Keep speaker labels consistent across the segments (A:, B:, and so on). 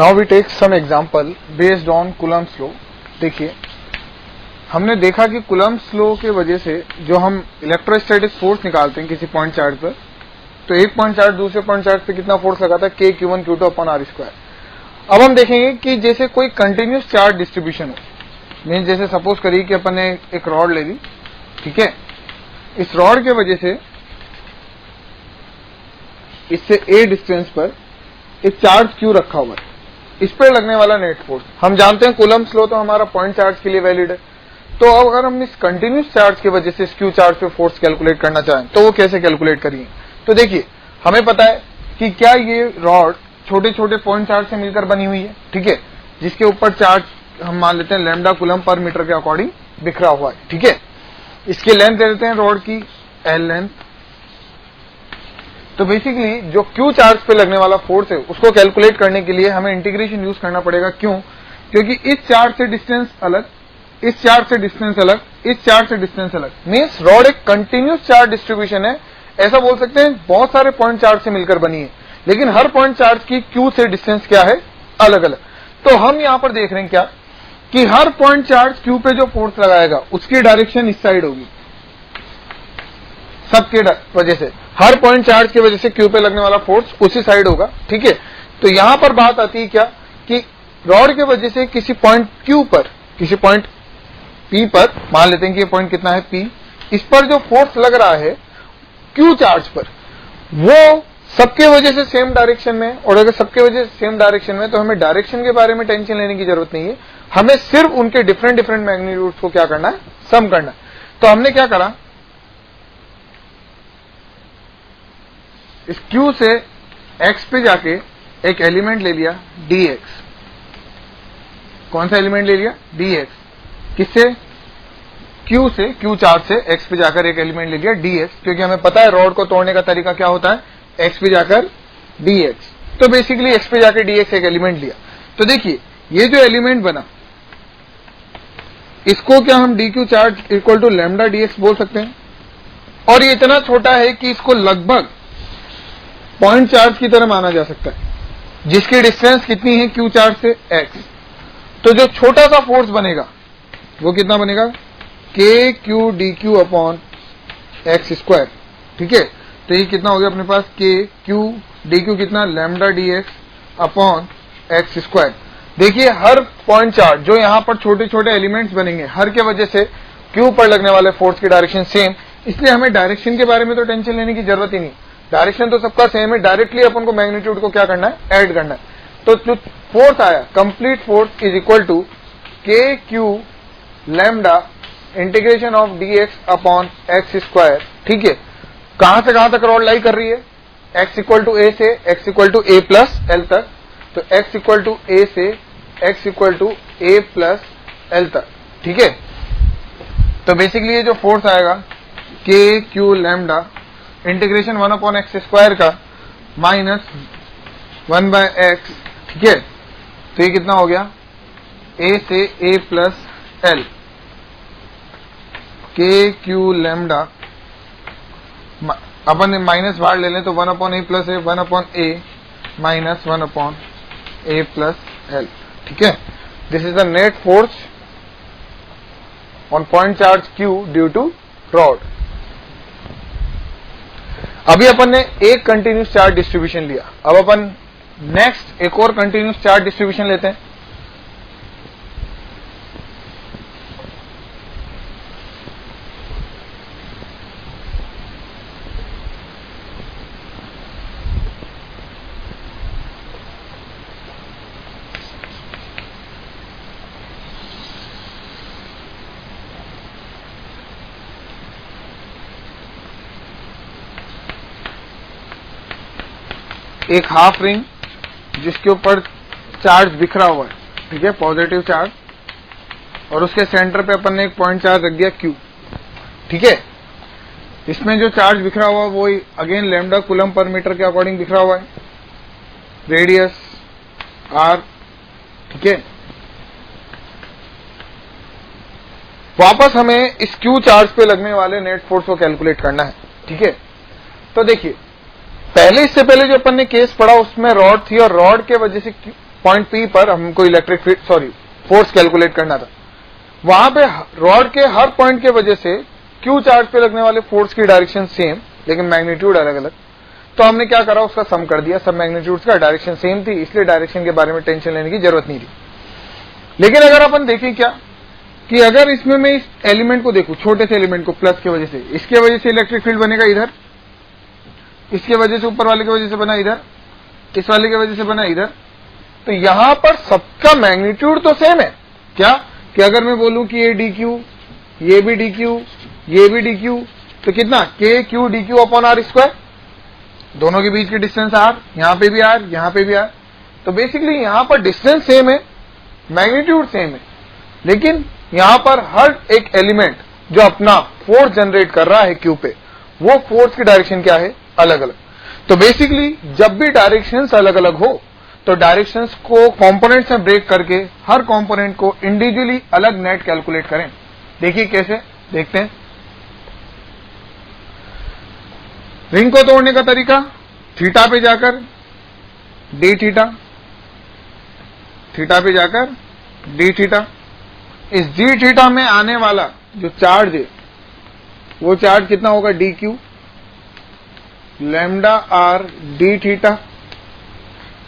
A: Now we take some example based on Coulomb's law. देखिए, हमने देखा कि कूलम्ब्स लॉ के वजह से जो हम इलेक्ट्रोस्टैटिक फोर्स निकालते हैं किसी पॉइंट चार्ज पर, तो एक पॉइंट चार्ज दूसरे पॉइंट चार्ज पे कितना फोर्स लगाता है, k q1 q2 upon r square. अब हम देखेंगे कि जैसे कोई कंटिन्यूस चार्ज डिस्ट्रीब्यूशन हो, मीन जैसे सपोज करिए कि अपन ने एक रॉड ले ली, ठीक है, इस रॉड के वजह से इससे a डिस्टेंस पर एक चार्ज q रखा हुआ है, इस पर लगने वाला नेट फोर्स हम जानते हैं कूलम्ब्स लॉ तो हमारा पॉइंट चार्ज के लिए वैलिड है। तो अब अगर हम इस कंटिन्यूस चार्ज की वजह से इस q चार्ज पे फोर्स कैलकुलेट करना चाहें तो वो कैसे कैलकुलेट करिए। तो देखिए, हमें पता है कि क्या ये रॉड छोटे छोटे पॉइंट चार्ज से मिलकर बनी हुई है, ठीक है, जिसके ऊपर चार्ज हम मान लेते हैं लैम्डा कूलम पर मीटर के अकॉर्डिंग बिखरा हुआ है, ठीक है। इसकी लेंथ दे देते हैं रॉड की L लेंथ। तो बेसिकली जो Q चार्ज पे लगने वाला फोर्स है उसको कैलकुलेट करने के लिए हमें इंटीग्रेशन यूज करना पड़ेगा। क्यों? क्योंकि इस चार्ज से डिस्टेंस अलग, इस चार्ज से डिस्टेंस अलग, इस चार्ज से डिस्टेंस अलग, मीन्स रॉड एक कंटिन्यूस चार्ज डिस्ट्रीब्यूशन है। ऐसा बोल सकते हैं बहुत सारे पॉइंट चार्ज से मिलकर बनी है, लेकिन हर पॉइंट चार्ज की Q से डिस्टेंस क्या है, अलग अलग। तो हम यहां पर देख रहे हैं क्या कि हर पॉइंट चार्ज Q पे जो फोर्स लगाएगा उसकी डायरेक्शन इस साइड होगी, सबके वजह से हर पॉइंट चार्ज की वजह से Q पे लगने वाला फोर्स उसी साइड होगा, ठीक है। तो यहां पर बात आती है क्या कि रॉड के वजह से किसी पॉइंट Q पर, किसी पॉइंट P पर, मान लेते हैं कि ये पॉइंट कितना है P, इस पर जो फोर्स लग रहा है Q चार्ज पर, वो सबके वजह से सेम डायरेक्शन में, और अगर सबके वजह से सेम डायरेक्शन में तो हमें डायरेक्शन के बारे में टेंशन लेने की जरूरत नहीं है, हमें सिर्फ उनके डिफरेंट डिफरेंट मैग्नीट्यूड्स को क्या करना है, सम करना है। तो हमने क्या करा, इस Q से X पे जाके एक एलिमेंट ले लिया dx। कौन सा एलिमेंट ले लिया? dx। किससे? Q से, Q चार्ज से X पे जाकर एक एलिमेंट ले लिया dx, क्योंकि हमें पता है रॉड को तोड़ने का तरीका क्या होता है, X पे जाकर dx। तो बेसिकली X पे जाकर dx एक एलिमेंट लिया। तो देखिए, ये जो एलिमेंट बना इसको क्या हम dq charge equal to lambda dx बोल सकते हैं, और ये इतना छोटा है कि इसको लगभग पॉइंट चार्ज की तरह माना जा सकता है, जिसकी डिस्टेंस कितनी है Q चार्ज से x। तो जो छोटा सा फोर्स बनेगा वो कितना बनेगा, k q dq upon x square, ठीक है। तो ये कितना हो गया अपने पास, k q dq कितना, lambda dx upon x square. देखिए, हर पॉइंट चार्ज जो यहां पर छोटे छोटे एलिमेंट्स बनेंगे, हर के वजह से Q पर लगने वाले फोर्स की डायरेक्शन सेम, इसलिए हमें डायरेक्शन के बारे में तो टेंशन लेने की जरूरत ही नहीं, डायरेक्शन तो सबका सेम है। डायरेक्टली अपन को मैग्नीट्यूड को क्या करना है, ऐड करना है। तो जो फोर्स आया, complete force is equal to k q lambda integration of dx upon x square, ठीक है। कहां से कहां तक रॉड लाई कर रही है, x इक्वल टू a से x equal to a plus l तक। तो x इक्वल टू a से x equal to a plus l तक, ठीक है। तो बेसिकली ये जो फोर्स आएगा k q lambda integration 1 upon x square का माइनस 1 बाय एक्स, ठीक है। तो ये कितना हो गया, a से a plus l, k q lambda, अपन माइनस बाहर ले लें तो 1 upon a plus a, 1 upon a minus 1 upon a plus l, ठीक है। This is the net force on point charge Q due to rod. अभी अपन ने एक कंटिन्यूस चार्ज डिस्ट्रीब्यूशन लिया, अब अपन नेक्स्ट एक और कंटिन्यूस चार्ज डिस्ट्रीब्यूशन लेते हैं। एक हाफ रिंग जिसके ऊपर चार्ज बिखरा हुआ है, ठीक है, पॉजिटिव चार्ज, और उसके सेंटर पे अपन ने एक पॉइंट चार्ज रख दिया Q, ठीक है। इसमें जो चार्ज बिखरा हुआ वो again lambda coulomb per metre के अकॉर्डिंग बिखरा हुआ है, रेडियस r, ठीक है। वापस हमें इस Q चार्ज पे लगने वाले नेट फोर्स को कैलकुलेट करना है, ठीक है। तो देखिए, पहले इससे पहले जो अपन ने केस पढ़ा उसमें रॉड थी और रॉड के वजह से पॉइंट पी पर हमको इलेक्ट्रिक फील्ड फोर्स कैलकुलेट करना था, वहां पे रॉड के हर पॉइंट के वजह से क्यू चार्ज पे लगने वाले फोर्स की डायरेक्शन सेम लेकिन मैग्नीट्यूड अलग अलग। तो हमने क्या करा, उसका सम कर दिया, सब मैग्नीट्यूड्स का डायरेक्शन सेम थी, इसलिए डायरेक्शन के बारे में टेंशन लेने की जरूरत नहीं थी। लेकिन अगर अपन देखें क्या कि अगर इसमें मैं इस एलिमेंट को देखूं, छोटे से एलिमेंट को, प्लस की वजह से, इसके वजह से इलेक्ट्रिक फील्ड बनेगा इधर, इसके वजह से ऊपर वाले की वजह से बना इधर, इस वाले की वजह से बना इधर। तो यहां पर सबका मैग्नीट्यूड तो सेम है। क्या कि अगर मैं बोलूं कि ये डी क्यू, ये भी डी क्यू, ये भी डी क्यू, तो कितना k q d q upon r square, दोनों के बीच की डिस्टेंस आर, यहां पे भी आर, यहां पे भी आर। तो बेसिकली यहां पर डिस्टेंस सेम है, मैग्नीट्यूड सेम है, लेकिन यहां पर हर एक एलिमेंट जो अपना फोर्स जनरेट कर रहा है क्यू पे, वो फोर्स की डायरेक्शन क्या है, अलग अलग। तो बेसिकली जब भी डायरेक्शंस अलग अलग हो तो डायरेक्शंस को कंपोनेंट्स में ब्रेक करके हर कंपोनेंट को इंडिविजुअली अलग नेट कैलकुलेट करें। देखिए कैसे, देखते हैं। रिंग को तोड़ने का तरीका, थीटा पे जाकर डी थीटा, थीटा पे जाकर डी थीटा, इस डी थीटा में आने वाला जो चार्ज है वो चार्ज कितना होगा, D Q lambda r d theta.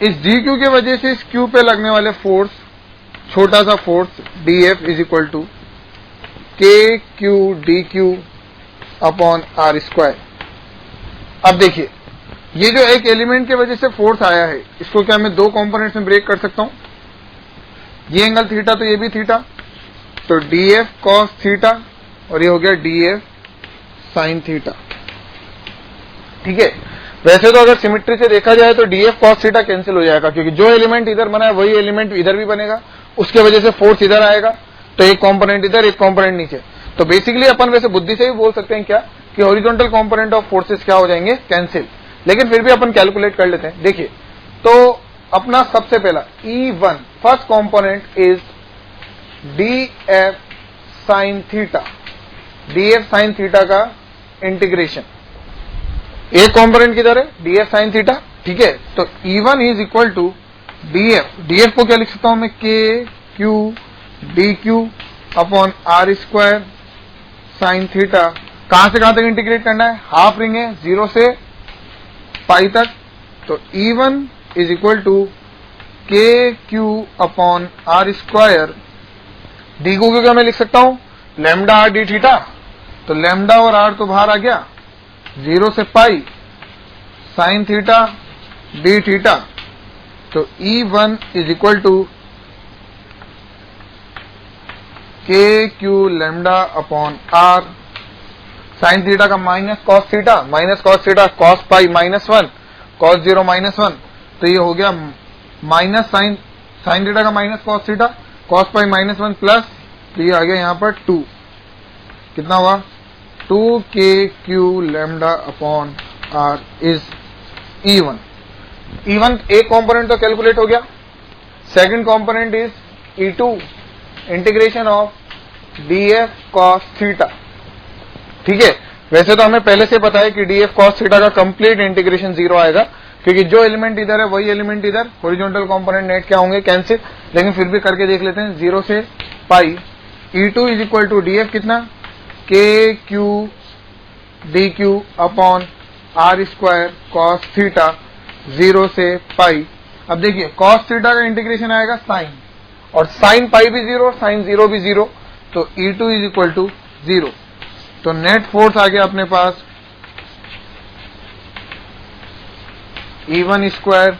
A: इस डी क्यू की वजह से इस क्यू पे लगने वाले फोर्स, छोटा सा force d f is equal to k q d q upon r square. अब देखिए, ये जो एक एलिमेंट की वजह से फोर्स आया है, इसको क्या मैं दो कंपोनेंट्स में ब्रेक कर सकता हूं। ये एंगल थीटा तो ये भी थीटा, तो डी एफ कॉस थीटा और ये हो गया डी एफ साइन थीटा। ठीक है, वैसे तो अगर सिमेट्री से देखा जाए तो D f cos theta cancel हो जाएगा, क्योंकि जो एलिमेंट इधर बना है वही एलिमेंट इधर भी बनेगा, उसके वजह से फोर्स इधर आएगा, तो एक कंपोनेंट इधर, एक कंपोनेंट नीचे। तो बेसिकली अपन वैसे बुद्धि से भी बोल सकते हैं क्या कि हॉरिजॉन्टल कंपोनेंट ऑफ फोर्सेस क्या हो जाएंगे, कैंसिल। लेकिन फिर भी अपन कैलकुलेट कर लेते हैं। देखिए, तो अपना सबसे पहला E1 first component is D F sine theta, D F sine theta का इंटीग्रेशन। एक कंपोनेंट किधर है, डी एफ साइन थीटा। ठीक है, तो E1 is equal to d f, d f को क्या लिख सकता हूं मैं, k q d q upon r square sine theta. कहां से कहां तक इंटीग्रेट करना है, हाफ रिंग है 0 से पाई तक, तो E1 is equal to k q upon r square. D को क्या मैं लिख सकता हूं, लैम्डा आर डी थीटा, तो लैम्डा और आर तो बाहर आ गया, 0 से pi sine theta d theta. तो E1 is equal to k q lambda upon r, sine theta का minus cos theta cos pi -1 cos 0 -1, तो ये हो गया माइनस साइन थीटा का minus cos theta cos pi -1 plus, तो ये आ गया यहां पर 2, कितना हुआ 2 k q lambda upon r is E1। E1 एक कंपोनेंट तो कैलकुलेट हो गया। Second component is E2 integration of d f cos theta. ठीक है, वैसे तो हमें पहले से पता है कि डी एफ कॉस थीटा का कंप्लीट इंटीग्रेशन 0 आएगा, क्योंकि जो एलिमेंट इधर है वही एलिमेंट इधर, हॉरिजॉन्टल कंपोनेंट नेट क्या होंगे, कैंसिल। लेकिन फिर भी करके देख लेते हैं, 0 से pi E2 is equal to d f कितना, k q d q upon r square cos theta 0 से पाई। अब देखिए कॉस थीटा का इंटीग्रेशन आएगा साइन, और साइन पाई भी 0, साइन 0 भी 0, तो E2 इज इक्वल टू 0। तो नेट फोर्स आ गया अपने पास E1 square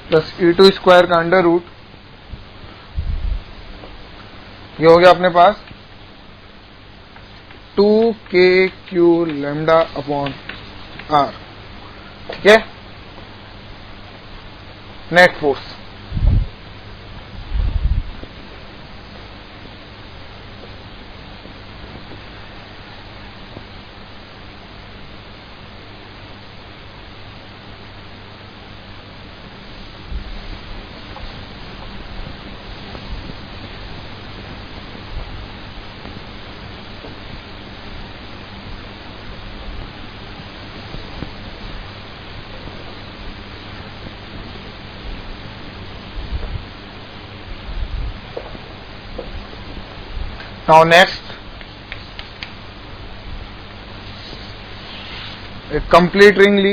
A: plus E2 square का अंडर रूट, ये हो गया अपने पास 2 k q lambda upon r. ठीक है, नेट फोर्स। नाउ नेक्स्ट, एक कंप्लीट रिंग ली,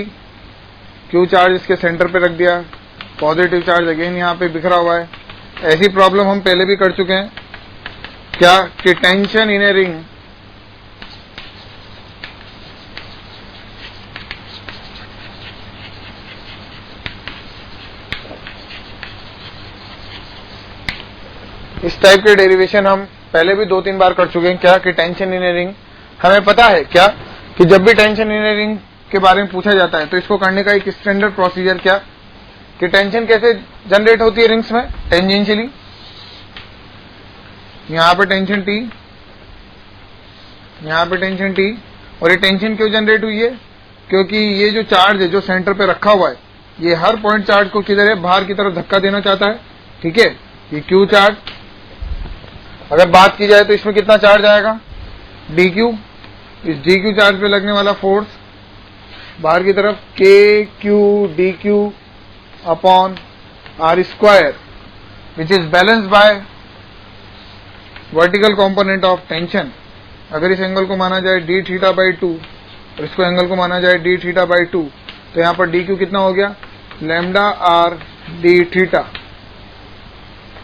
A: क्यू चार्ज इसके सेंटर पे रख दिया, पॉजिटिव चार्ज अगेन यहाँ पे बिखरा हुआ है। ऐसी प्रॉब्लम हम पहले भी कर चुके हैं क्या, कि टेंशन इन ए रिंग इस टाइप के डेरिवेशन हम पहले भी 2-3 बार कर चुके हैं क्या, कि टेंशन इन ए रिंग। हमें पता है क्या कि जब भी टेंशन इन ए रिंग के बारे में पूछा जाता है तो इसको करने का एक स्टैंडर्ड प्रोसीजर क्या, कि टेंशन कैसे जनरेट होती है रिंग्स में, टेंजेंशियली। यहां पे टेंशन T, यहां पे टेंशन T, और ये टेंशन क्यों जनरेट हुई है, क्योंकि ये जो चार्ज है जो सेंटर पे रखा हुआ है, ये हर पॉइंट चार्ज को किधर है, बाहर की तरफ धक्का देना चाहता है। ठीक है, ये क्यू चार्ज, अगर बात की जाए तो इसमें कितना चार्ज आएगा, DQ। इस DQ चार्ज पे लगने वाला फोर्स बाहर की तरफ KQ/DQ upon R square, which is balanced bye vertical component of tension. अगर इस एंगल को माना जाए d थीटा बाई 2 और इसको एंगल को माना जाए d थीटा बाई 2, तो यहां पर DQ कितना हो गया, लैम्डा R d थीटा।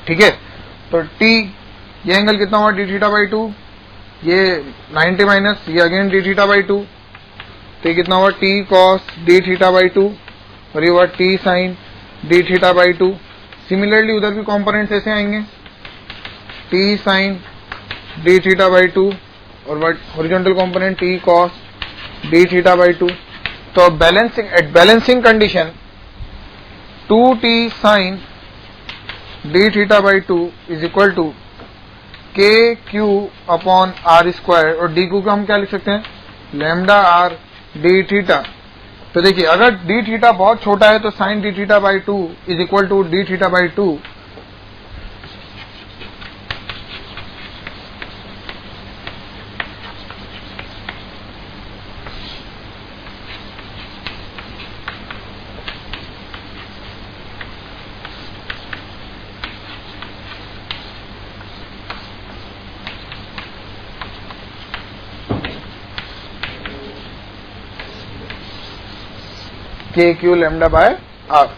A: ठीक है, तो T, ये एंगल कितना हुआ, d थीटा बाई 2, ये 90 माइनस ये अगेन d थीटा बाई 2, तो ये कितना हुआ, T cos d theta by 2, और ये हुआ T sine d theta by 2। Similarly उधर भी कंपोनेंट्स ऐसे आएंगे, T sine d theta by 2 और horizontal component T cos d theta by 2। तो balancing, at balancing condition 2T sine d theta by 2 is equal to KQ upon R square, और DQ को हम क्या लिख सकते हैं, लैम्डा R d थीटा। तो देखिए, अगर d थीटा बहुत छोटा है तो sine d theta by 2 is equal to d theta by 2। KQ lambda by R।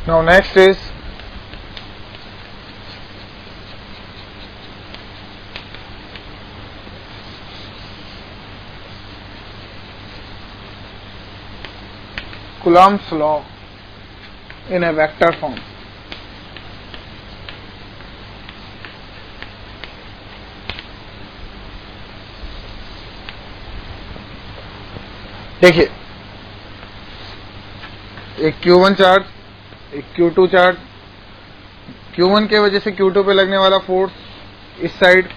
A: Now next is Coulomb's law in a vector form। देखिए, एक Q1 चार्ज, एक Q2 चार्ज, Q1 के वजह से Q2 पे लगने वाला फोर्स इस side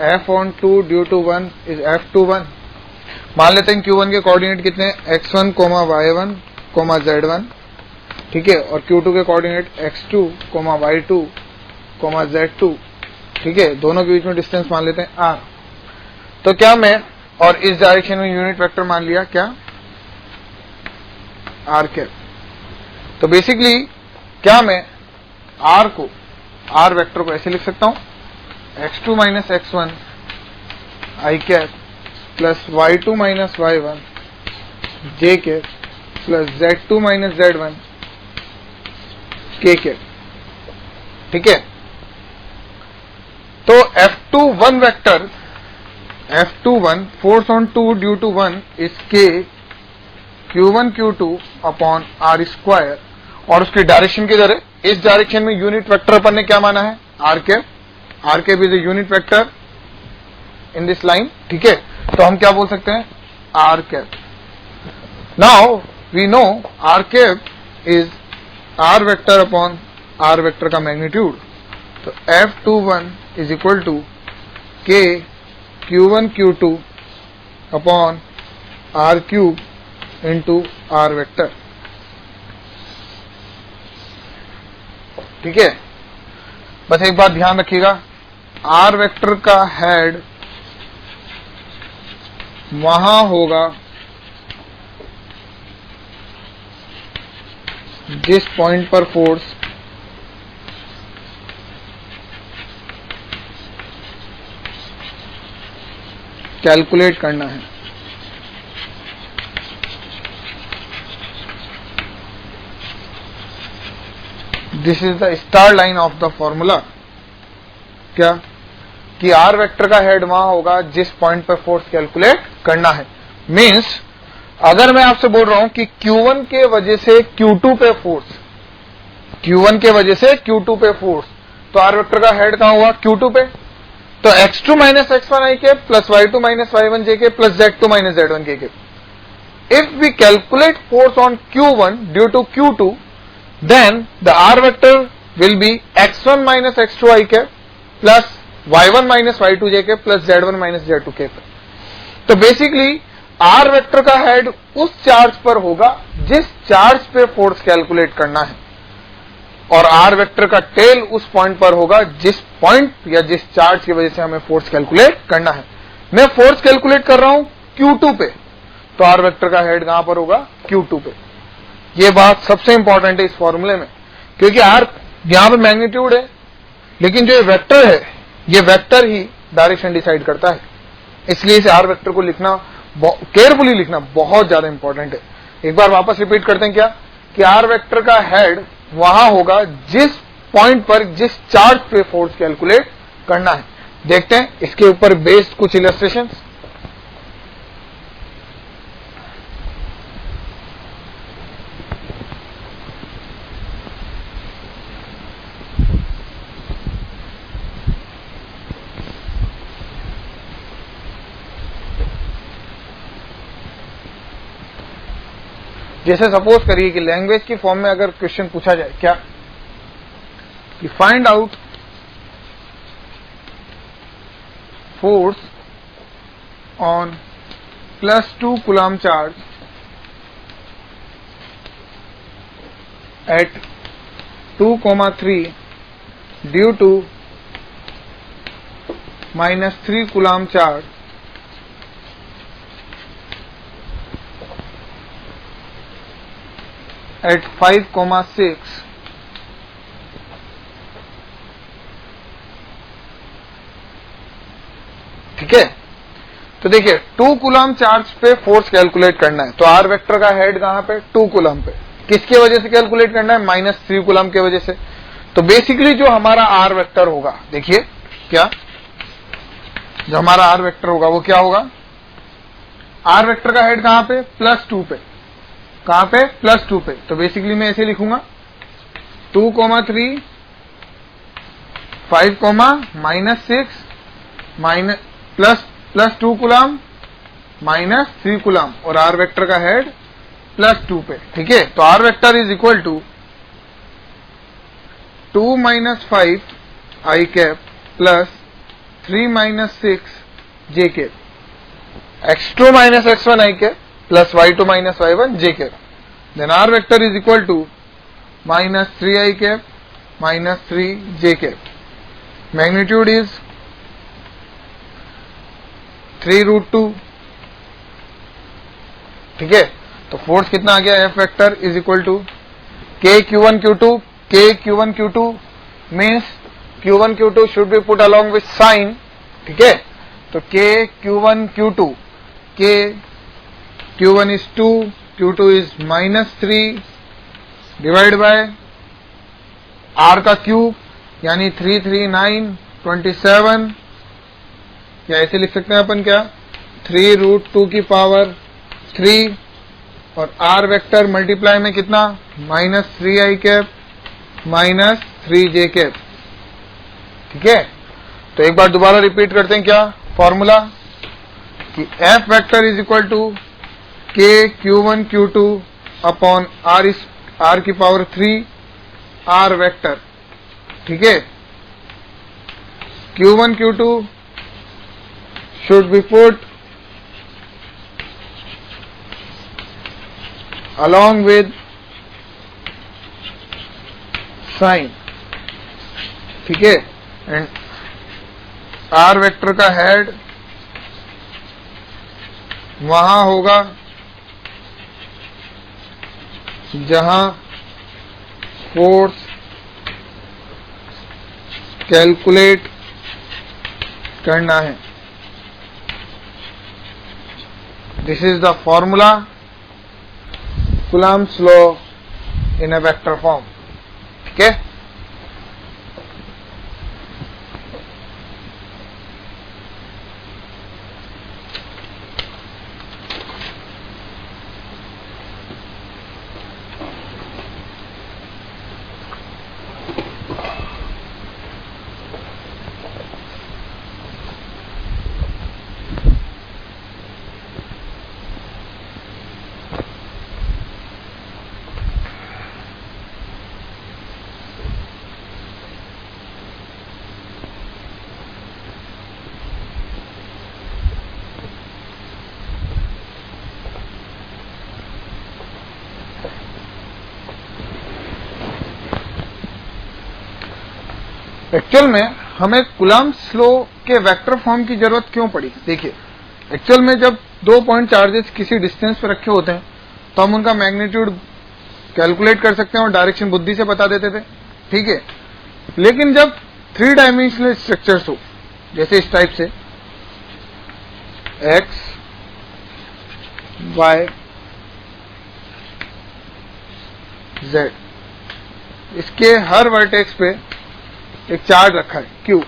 A: F/2 due to 1 is F/1। मान लेते हैं Q1 के कोऑर्डिनेट कितने हैं, x1, y1, z1। ठीक है, और Q2 के कोऑर्डिनेट x2, y2, z2। ठीक है, दोनों के बीच में डिस्टेंस मान लेते हैं r। तो क्या मैं, और इस डायरेक्शन में यूनिट वेक्टर मान लिया क्या, r कैप। तो बेसिकली क्या मैं r वेक्टर को ऐसे लिख सकता हूं, x2 minus x1 i cap plus y2 minus y1 j cap plus z2 minus z1 k cap. ठीक है, तो F21 vector, F21 force on 2 due to 1 is k Q1 Q2 upon R square, और उसकी direction किधर है, इस direction में unit vector अपन ने क्या माना है, r cap is a unit vector in this line, ठीक है। तो हम क्या बोल सकते हैं, r cap. Now we know r cap is r vector upon r vector का मैग्नीट्यूड। तो F21 is equal to K Q1 Q2 upon R cube into R vector, ठीक है। बस एक बात ध्यान रखिएगा, R वेक्टर का हेड वहां होगा जिस पॉइंट पर फोर्स कैलकुलेट करना है। This is the star line of the formula, क्या कि आर वेक्टर का हेड वहां होगा जिस पॉइंट पर फोर्स कैलकुलेट करना है। मींस अगर मैं आपसे बोल रहा हूं कि Q1 के वजह से Q2 पे फोर्स, Q1 के वजह से Q2 पे फोर्स, तो आर वेक्टर का हेड कहां हुआ, Q2 पे। तो x2 माइनस x1 i के plus y2 minus y1 j के plus z2 minus z1 k के। If we calculate force on Q1 due to Q2, then the r vector will be x1 minus x2 i के plus y1 minus y2 j के plus z1 minus z2 k। तो basically r vector का head उस charge पर होगा जिस charge पे force calculate करना है, और r वेक्टर का टेल उस पॉइंट पर होगा जिस पॉइंट या जिस चार्ज की वजह से हमें फोर्स कैलकुलेट करना है। मैं फोर्स कैलकुलेट कर रहा हूं Q2 पे, तो r वेक्टर का हेड कहां पर होगा, Q2 पे। ये बात सबसे इंपॉर्टेंट है इस फॉर्मूले में, क्योंकि r यहां पे मैग्नीट्यूड है, लेकिन जो ये वेक्टर है, ये वेक्टर ही डायरेक्शन डिसाइड करता है। इसलिए इसे r वेक्टर को लिखना, केयरफुली लिखना बहुत ज्यादा इंपॉर्टेंट है। एक बार वापस रिपीट करते हैं क्या, कि r वेक्टर का हेड वहां होगा जिस पॉइंट पर जिस चार्ज पे फोर्स कैलकुलेट करना है। देखते हैं इसके ऊपर बेस्ड कुछ इलस्ट्रेशन। जैसे सपोज करिए कि लैंग्वेज की फॉर्म में अगर क्वेश्चन पूछा जाए, क्या कि find out force on +2 coulomb charge at 2,3 due to -3 coulomb charge at 5,6 ठीक है। तो देखिए 2 कूलम चार्ज पे फोर्स कैलकुलेट करना है, तो आर वेक्टर का हेड कहां पे, 2 कूलम पे। किसके वजह से कैलकुलेट करना है, -3 कूलम के वजह से। तो बेसिकली जो हमारा आर वेक्टर होगा, देखिए क्या, जो हमारा आर वेक्टर होगा वो क्या होगा, आर वेक्टर का हेड कहां पे, +2 पे। कहां पे, +2 पे। तो बेसिकली मैं ऐसे लिखूंगा 2,3 5, -6 +2 कूलम -3 कूलम, और आर वेक्टर का हेड +2 पे, ठीक है। तो r vector is equal to 2 - 5 i cap plus 3 - 6 j cap, x2 - x1 i cap plus y2 minus y1 j cap. Then r vector is equal to -3 i cap minus 3 j cap. Magnitude is 3√2, ठीक है। तो force कितना आ गया, F vector is equal to K Q1 Q2, K Q1 Q2 means Q1 Q2 should be put along with sign, ठीक है। तो K Q1 Q2, K Q1 is 2, Q2 is -3 divide by R का cube यानी 3 3 9 27, या ऐसे लिख सकते हैं अपन क्या, 3√2 की पावर 3 और आर वेक्टर मल्टीप्लाई में कितना, -3i -3j। ठीक है, तो एक बार दोबारा रिपीट करते हैं क्या फॉर्मूला, कि f vector is equal to k q1 q2 upon r की पावर 3 r वेक्टर। ठीक है, q1 q2 should be put along with sign। ठीक है, एंड r वेक्टर का हेड वहां होगा जहां फोर्स कैलकुलेट करना है। This is the formula Coulomb's law in a vector form। ठीक है, एक्चुअल में हमें कुलम्ब्स लॉ के वेक्टर फॉर्म की जरूरत क्यों पड़ी। देखिए, एक्चुअल में जब 2 पॉइंट चार्जेस किसी डिस्टेंस पर रखे होते हैं तो हम उनका मैग्नीट्यूड कैलकुलेट कर सकते हैं और डायरेक्शन बुद्धि से बता देते थे। ठीक है, लेकिन जब 3 डायमेंशनल स्ट्रक्चर्स हो, जैसे इस टाइप से x y z, इसके हर वर्टेक्स पे एक चार्ज रखा है Q।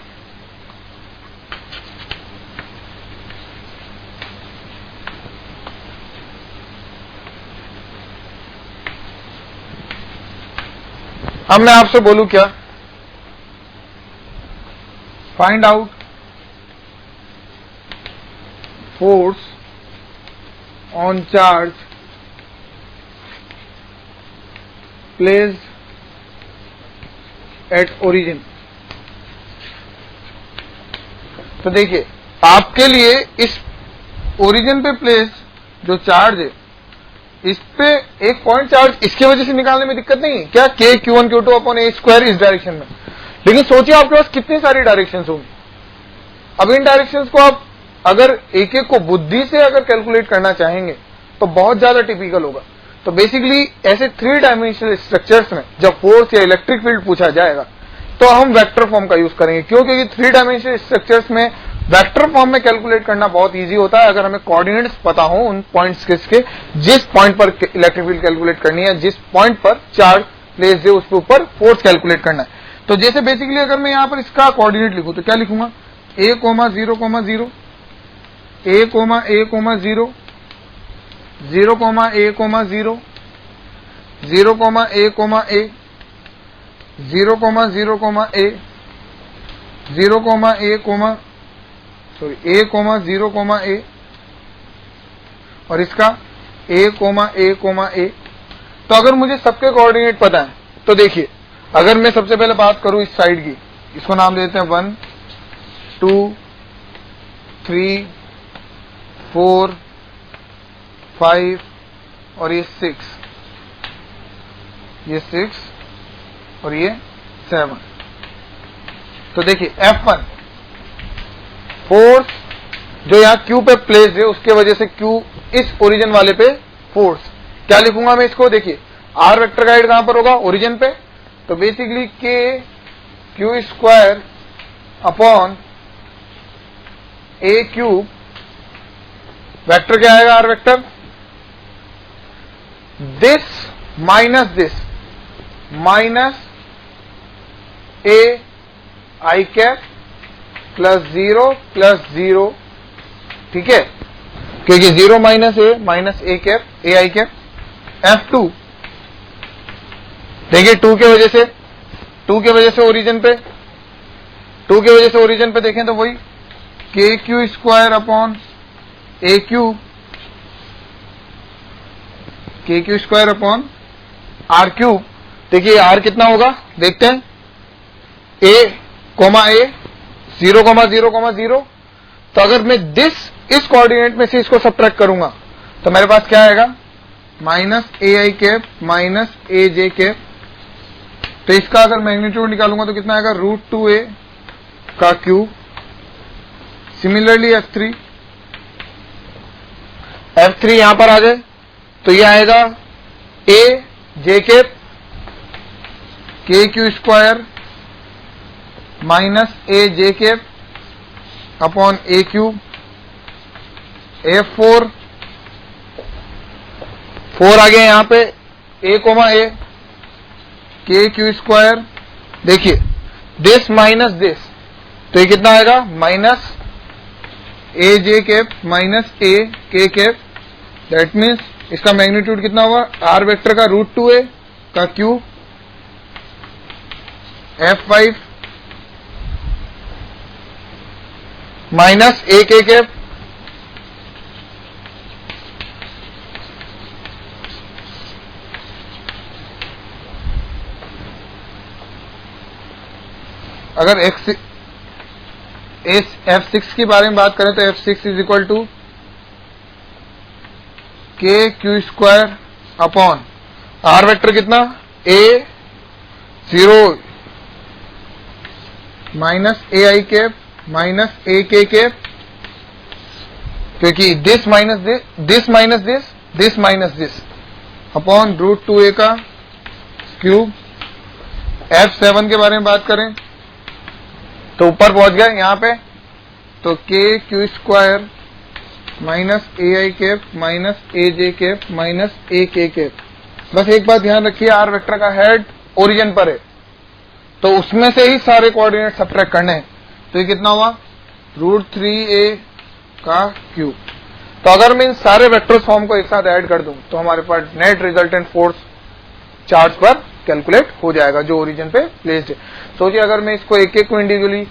A: अब मैं आपसे बोलूं क्या, find out force on charge placed at origin. तो देखिए, आपके लिए इस ओरिजिन पे प्लेस जो चार्ज है, इस पे एक पॉइंट चार्ज इसके वजह से निकालने में दिक्कत नहीं है क्या, k q1 q2 upon a square इस डायरेक्शन में। लेकिन सोचिए आपके पास कितनी सारी डायरेक्शंस होंगी। अब इन डायरेक्शंस को आप अगर एक एक को बुद्धि से अगर कैलकुलेट करना चाहेंगे तो बहुत ज्यादा टिपिकल होगा। तो बेसिकली ऐसे 3 डायमेंशनल स्ट्रक्चर्स में जब फोर्स या इलेक्ट्रिक फील्ड पूछा जाएगा तो हम वेक्टर फॉर्म का यूज करेंगे, क्योंकि 3 डायमेंशनल स्ट्रक्चर्स में वेक्टर फॉर्म में कैलकुलेट करना बहुत इजी होता है अगर हमें कोऑर्डिनेट्स पता हो उन पॉइंट्स के, जिस पॉइंट पर इलेक्ट्रिक फील्ड कैलकुलेट करनी है, जिस पॉइंट पर चार्ज प्लेस है उसके ऊपर फोर्स कैलकुलेट करना है। तो जैसे बेसिकली अगर मैं यहां पर इसका कोऑर्डिनेट लिखूं तो क्या लिखूंगा, a, 0, 0, a, a, 0, 0, a, 0, 0, a, a, 0, 0, a, 0, a, sorry a, 0, a, और इसका a, a। तो अगर मुझे सबके कोऑर्डिनेट पता है तो देखिए, अगर मैं सबसे पहले बात करूं इस साइड की, इसको नाम देते हैं 1 2 3 4 5 और ये 6, ये 6 और ये 7। तो देखिए F1 फोर्स जो यहाँ Q पे प्लेस है उसके वजह से Q इस ओरिजिन वाले पे फोर्स, क्या लिखूंगा मैं इसको, देखिए R वेक्टर गाइड कहां पर होगा, ओरिजिन पे। तो basically K Q square upon A cube, vector क्या आएगा R vector, this minus A I cap plus 0 plus 0। ठीक है, क्योंकि 0 minus A cap, A I cap. F2 देखिए 2 के वजह से ओरिजिन पे देखें तो वही KQ square upon KQ square upon R cube. देखिए R कितना होगा देखते हैं, A, 0,0,0। तो अगर मैं इस कोऑर्डिनेट में से इसको सब्ट्रैक्ट करूंगा तो मेरे पास क्या आएगा, minus AI cap minus AJ cap. तो इसका अगर मैग्नीट्यूड निकालूंगा तो कितना आएगा, √2a का क्यूब। सिमिलरली F3 यहां पर आ जाए तो ये आएगा AJ cap KQ square minus AJ cap upon A cube. F4 आ गया यहां पे A, KQ स्क्वायर। देखिए दिस माइनस दिस, तो ये कितना आएगा, minus AJ cap minus AK cap. That means इसका मैग्नीट्यूड कितना हुआ, R वेक्टर का √2a का cube. F5 minus AK cap अगर F6 की बारे में बात करें तो F6 is equal to KQ square upon R vector कितना, A0 minus AI cap minus AK cap, क्योंकि this minus this upon √2a का क्यूब। F7 के बारे में बात करें तो ऊपर पहुंच गए यहां पे, तो KQ square minus AI cap minus AJ cap minus AK cap. बस एक बात ध्यान रखिए, R वेक्टर का हेड ओरिजिन पर है तो उसमें से ही सारे कोऑर्डिनेट सब्ट्रैक्ट करने हैं। तो ये कितना हुआ, √3a का क्यूब। तो अगर मैं इन सारे वेक्टर्स फॉर्म को एक साथ ऐड कर दूं तो हमारे पास नेट रिजल्टेंट फोर्स चार्ज पर कैलकुलेट हो जाएगा जो ओरिजिन पे प्लेस्ड है। सोचिए अगर मैं इसको एक को इंडिविजुअली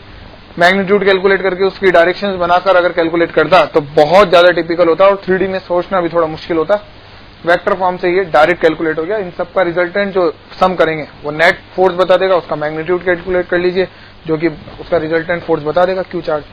A: मैग्नीट्यूड कैलकुलेट करके उसकी डायरेक्शंस बनाकर अगर कैलकुलेट करता तो बहुत ज्यादा टिपिकल होता और 3D में सोचना भी थोड़ा मुश्किल होता। वेक्टर फॉर्म से ये डायरेक्ट कैलकुलेट हो गया। इन सब का रिजल्टेंट जो सम करेंगे वो नेट फोर्स बता देगा, उसका मैग्नीट्यूड कैलकुलेट कर लीजिए जो कि उसका रिजल्टेंट फोर्स बता देगा क्यू चार्ज।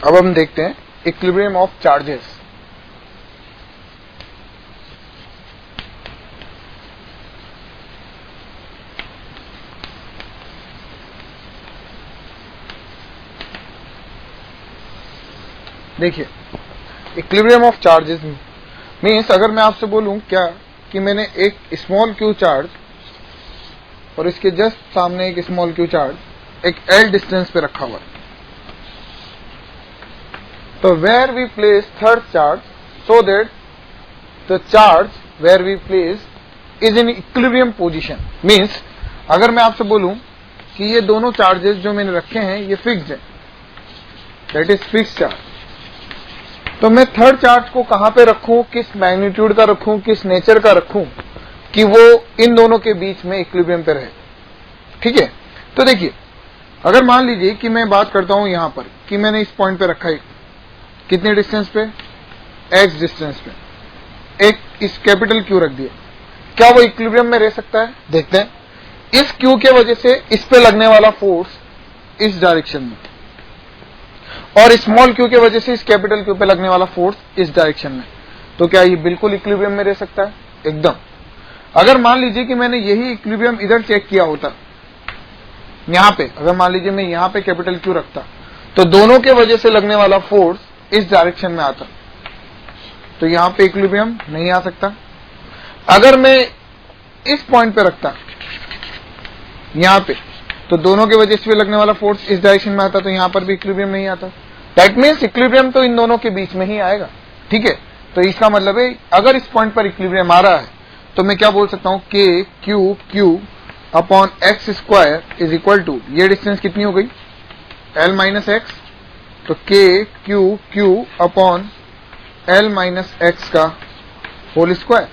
A: अब हम देखते हैं इक्विलिब्रियम ऑफ चार्जेस। देखिए इक्विलिब्रियम ऑफ चार्जेस मीन्स अगर मैं आपसे बोलूं क्या कि मैंने एक स्मॉल क्यू चार्ज और इसके जस्ट सामने एक स्मॉल क्यू चार्ज एक L डिस्टेंस पे रखा हुआ है, तो where we place third charge so that the charge where we place is in equilibrium position means अगर मैं आपसे बोलूं कि ये दोनों चार्जेस जो मैंने रखे हैं ये फिक्स्ड है, that is fixed charge, तो मैं थर्ड चार्ज को कहां पे रखूं, किस मैग्नीट्यूड का रखूं, किस नेचर का रखूं कि वो इन दोनों के बीच में इक्विलिब्रियम पे रहे। ठीक है, तो देखिए अगर मान लीजिए कि मैं बात करता हूं यहां पर कि मैंने इस पॉइंट पे रखा है, कितने डिस्टेंस पे, x डिस्टेंस पे, एक इस कैपिटल Q रख दिया, क्या वो इक्विलिब्रियम में रह सकता है? देखते हैं। इस Q के वजह से इस पे लगने वाला फोर्स इस डायरेक्शन में, और स्मॉल q के वजह से इस कैपिटल Q पे लगने वाला फोर्स इस डायरेक्शन में, तो क्या ये बिल्कुल इक्विलिब्रियम में रह सकता है? एकदम। अगर मान लीजिए कि मैंने यही इक्विलिब्रियम इधर चेक किया होता, यहां पे अगर मान लीजिए मैं यहां पे कैपिटल Q रखता, तो दोनों के वजह से लगने वाला फोर्स इस डायरेक्शन में आता, तो यहां पे इक्विलिब्रियम नहीं आ सकता। अगर मैं इस पॉइंट पे रखता यहां पे, तो दोनों के वजह से लगने वाला फोर्स इस डायरेक्शन में आता, तो यहां पर भी इक्विलिब्रियम नहीं आता। दैट मीन्स इक्विलिब्रियम तो इन दोनों के बीच में ही आएगा। ठीक है, तो इसका मतलब है अगर इस पॉइंट पर इक्विलिब्रियम आ रहा है तो मैं क्या बोल सकता हूं, k cube q upon x square is equal to, ये डिस्टेंस कितनी हो गई, l माइनस एक्स, तो k cube q upon l minus x का whole square.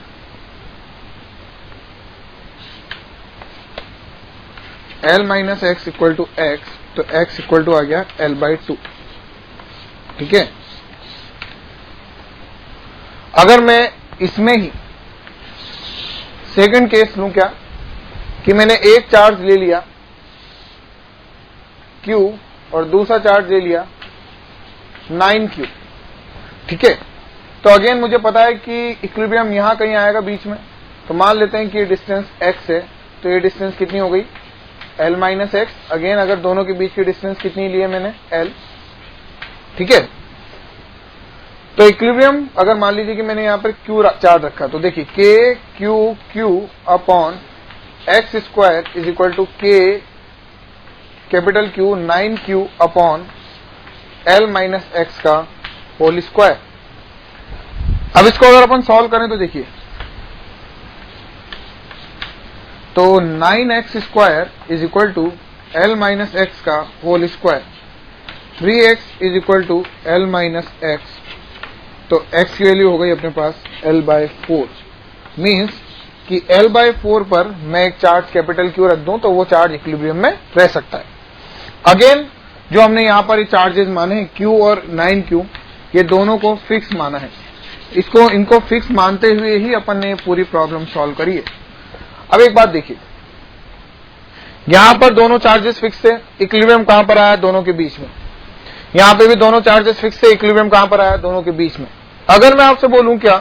A: l minus x equal to x, तो x इक्वल टू आ गया l/2। ठीक है, अगर मैं इसमें ही सेकंड केस लूं क्या, कि मैंने एक चार्ज ले लिया Q और दूसरा चार्ज ले लिया 9Q। ठीक है, तो अगेन मुझे पता है कि इक्विलिब्रियम यहां कहीं आएगा बीच में, तो मान लेते हैं कि ये डिस्टेंस x है, तो ये डिस्टेंस कितनी हो गई, l माइनस एक्स। अगेन अगर दोनों के बीच की डिस्टेंस कितनी ली है मैंने, l। ठीक है, तो इक्विलिब्रियम अगर मान लीजिए कि मैंने यहां पर Q चार्ज रखा, तो देखिए k q q upon x square is equal to k capital Q 9Q upon l minus x का होल स्क्वायर। अब इसको अगर अपन सॉल्व करें तो देखिए, तो 9x square is equal to l minus x का whole square, 3x is equal to l minus x, तो x की वैल्यू हो गई अपने पास l/4। मीन्स कि l/4 पर मैं एक चार्ज कैपिटल Q रख दूं तो वो चार्ज इक्विलिब्रियम में रह सकता है। अगेन जो हमने यहां पर ये चार्जेस माने हैं Q और 9Q, ये दोनों को फिक्स माना है। इनको फिक्स मानते हुए ही अपन ने पूरी प्रॉब्लम सॉल्व करी है। अब एक बात देखिए, यहां पर दोनों चार्जेस फिक्स थे, इक्विलिब्रियम कहां पर आया, दोनों के बीच में। यहां पे भी दोनों चार्जेस फिक्स थे, इक्विलिब्रियम कहां पर आया, दोनों के बीच में। अगर मैं आपसे बोलूं क्या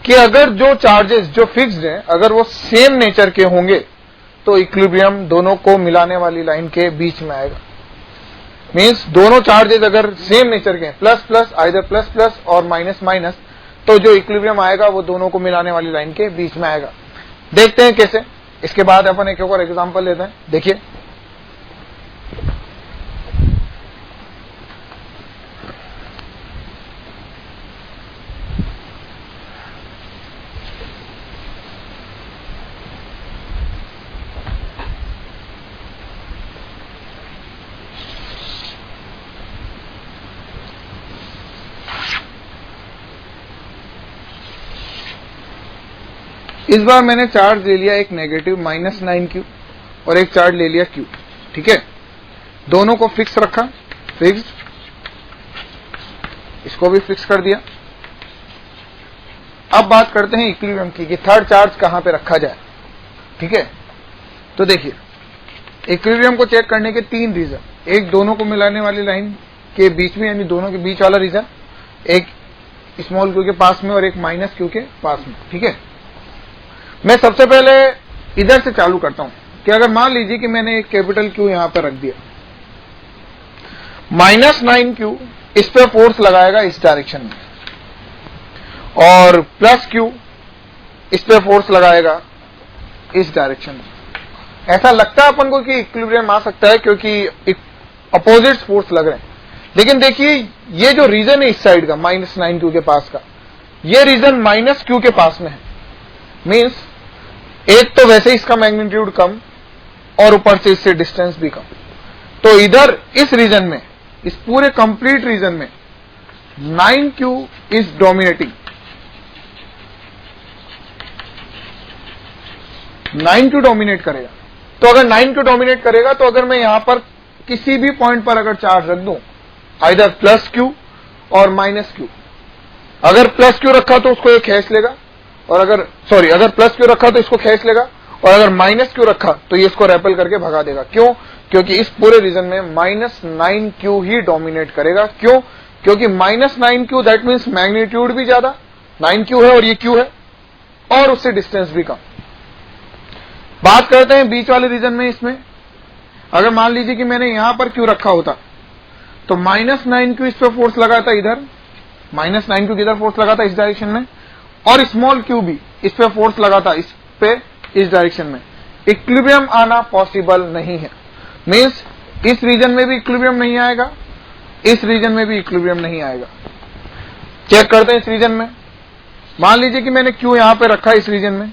A: कि अगर जो चार्जेस जो फिक्स्ड हैं अगर वो सेम नेचर के होंगे तो इक्विलिब्रियम दोनों को मिलाने वाली लाइन के बीच में आएगा। मींस दोनों चार्जेस अगर सेम नेचर के हैं, plus plus, either plus plus और माइनस माइनस, तो जो इक्विलिब्रियम आएगा वो दोनों को मिलाने वाली लाइन के बीच में आएगा। देखते हैं कैसे, इसके बाद अपन एक और एग्जांपल लेते हैं। देखिए इस बार मैंने चार्ज ले लिया एक नेगेटिव -9Q और एक चार्ज ले लिया Q। ठीक है, दोनों को फिक्स रखा, फिक्स्ड, इसको भी फिक्स कर दिया। अब बात करते हैं इक्विलिब्रियम की कि थर्ड चार्ज कहां पे रखा जाए। ठीक है, तो देखिए इक्विलिब्रियम को चेक करने के तीन रीजन, एक दोनों को मिलाने वाली लाइन के बीच में यानी दोनों के बीच वाला रीजन, एक स्मॉल q के पास में और एक -q के पास में। ठीक है, मैं सबसे पहले इधर से चालू करता हूं कि अगर मान लीजिए कि मैंने एक कैपिटल Q यहां पर रख दिया, -9Q इस पे फोर्स लगाएगा इस डायरेक्शन में, और +Q इस पे फोर्स लगाएगा इस डायरेक्शन में। ऐसा लगता है अपन को कि इक्विलिब्रियम आ सकता है क्योंकि अपोजिट फोर्स लग रहे हैं, लेकिन देखिए ये जो रीजन है इस साइड का -9Q के पास का, ये रीजन -Q के पास में है। मीन्स एक तो वैसे इसका मैग्नीट्यूड कम और ऊपर से इससे डिस्टेंस भी कम, तो इधर इस रीजन में, इस पूरे कंप्लीट रीजन में 9q is dominating, 9q dominate करेगा। तो अगर 9q डोमिनेट करेगा तो अगर मैं यहां पर किसी भी पॉइंट पर अगर चार्ज रख दूं, आइदर प्लस क्यू और माइनस क्यू, अगर प्लस क्यू रखा तो उसको ये खींच लेगा, और अगर प्लस क्यू रखा तो इसको खींच लेगा, और अगर माइनस क्यू रखा तो ये इसको रेपल करके भगा देगा। क्यों? क्योंकि इस पूरे रीजन में -9q ही डोमिनेट करेगा। क्यों? क्योंकि -9q दैट मीन्स मैग्नीट्यूड भी ज्यादा, 9q है और ये q है, और उससे डिस्टेंस भी कम। बात करते हैं बीच वाले रीजन में। इसमें अगर मान लीजिए कि मैंने यहां पर q रखा होता तो -9q इस पे फोर्स लगा था, इधर -9q किधर फोर्स लगा था, इस डायरेक्शन में, और स्मॉल q भी इस पे फोर्स लगा था, इस पे, इस डायरेक्शन में। इक्विलिब्रियम आना पॉसिबल नहीं है। मींस इस रीजन में भी इक्विलिब्रियम नहीं आएगा, इस रीजन में भी इक्विलिब्रियम नहीं आएगा। चेक करते हैं इस रीजन में। मान लीजिए कि मैंने q यहां पे रखा इस रीजन में,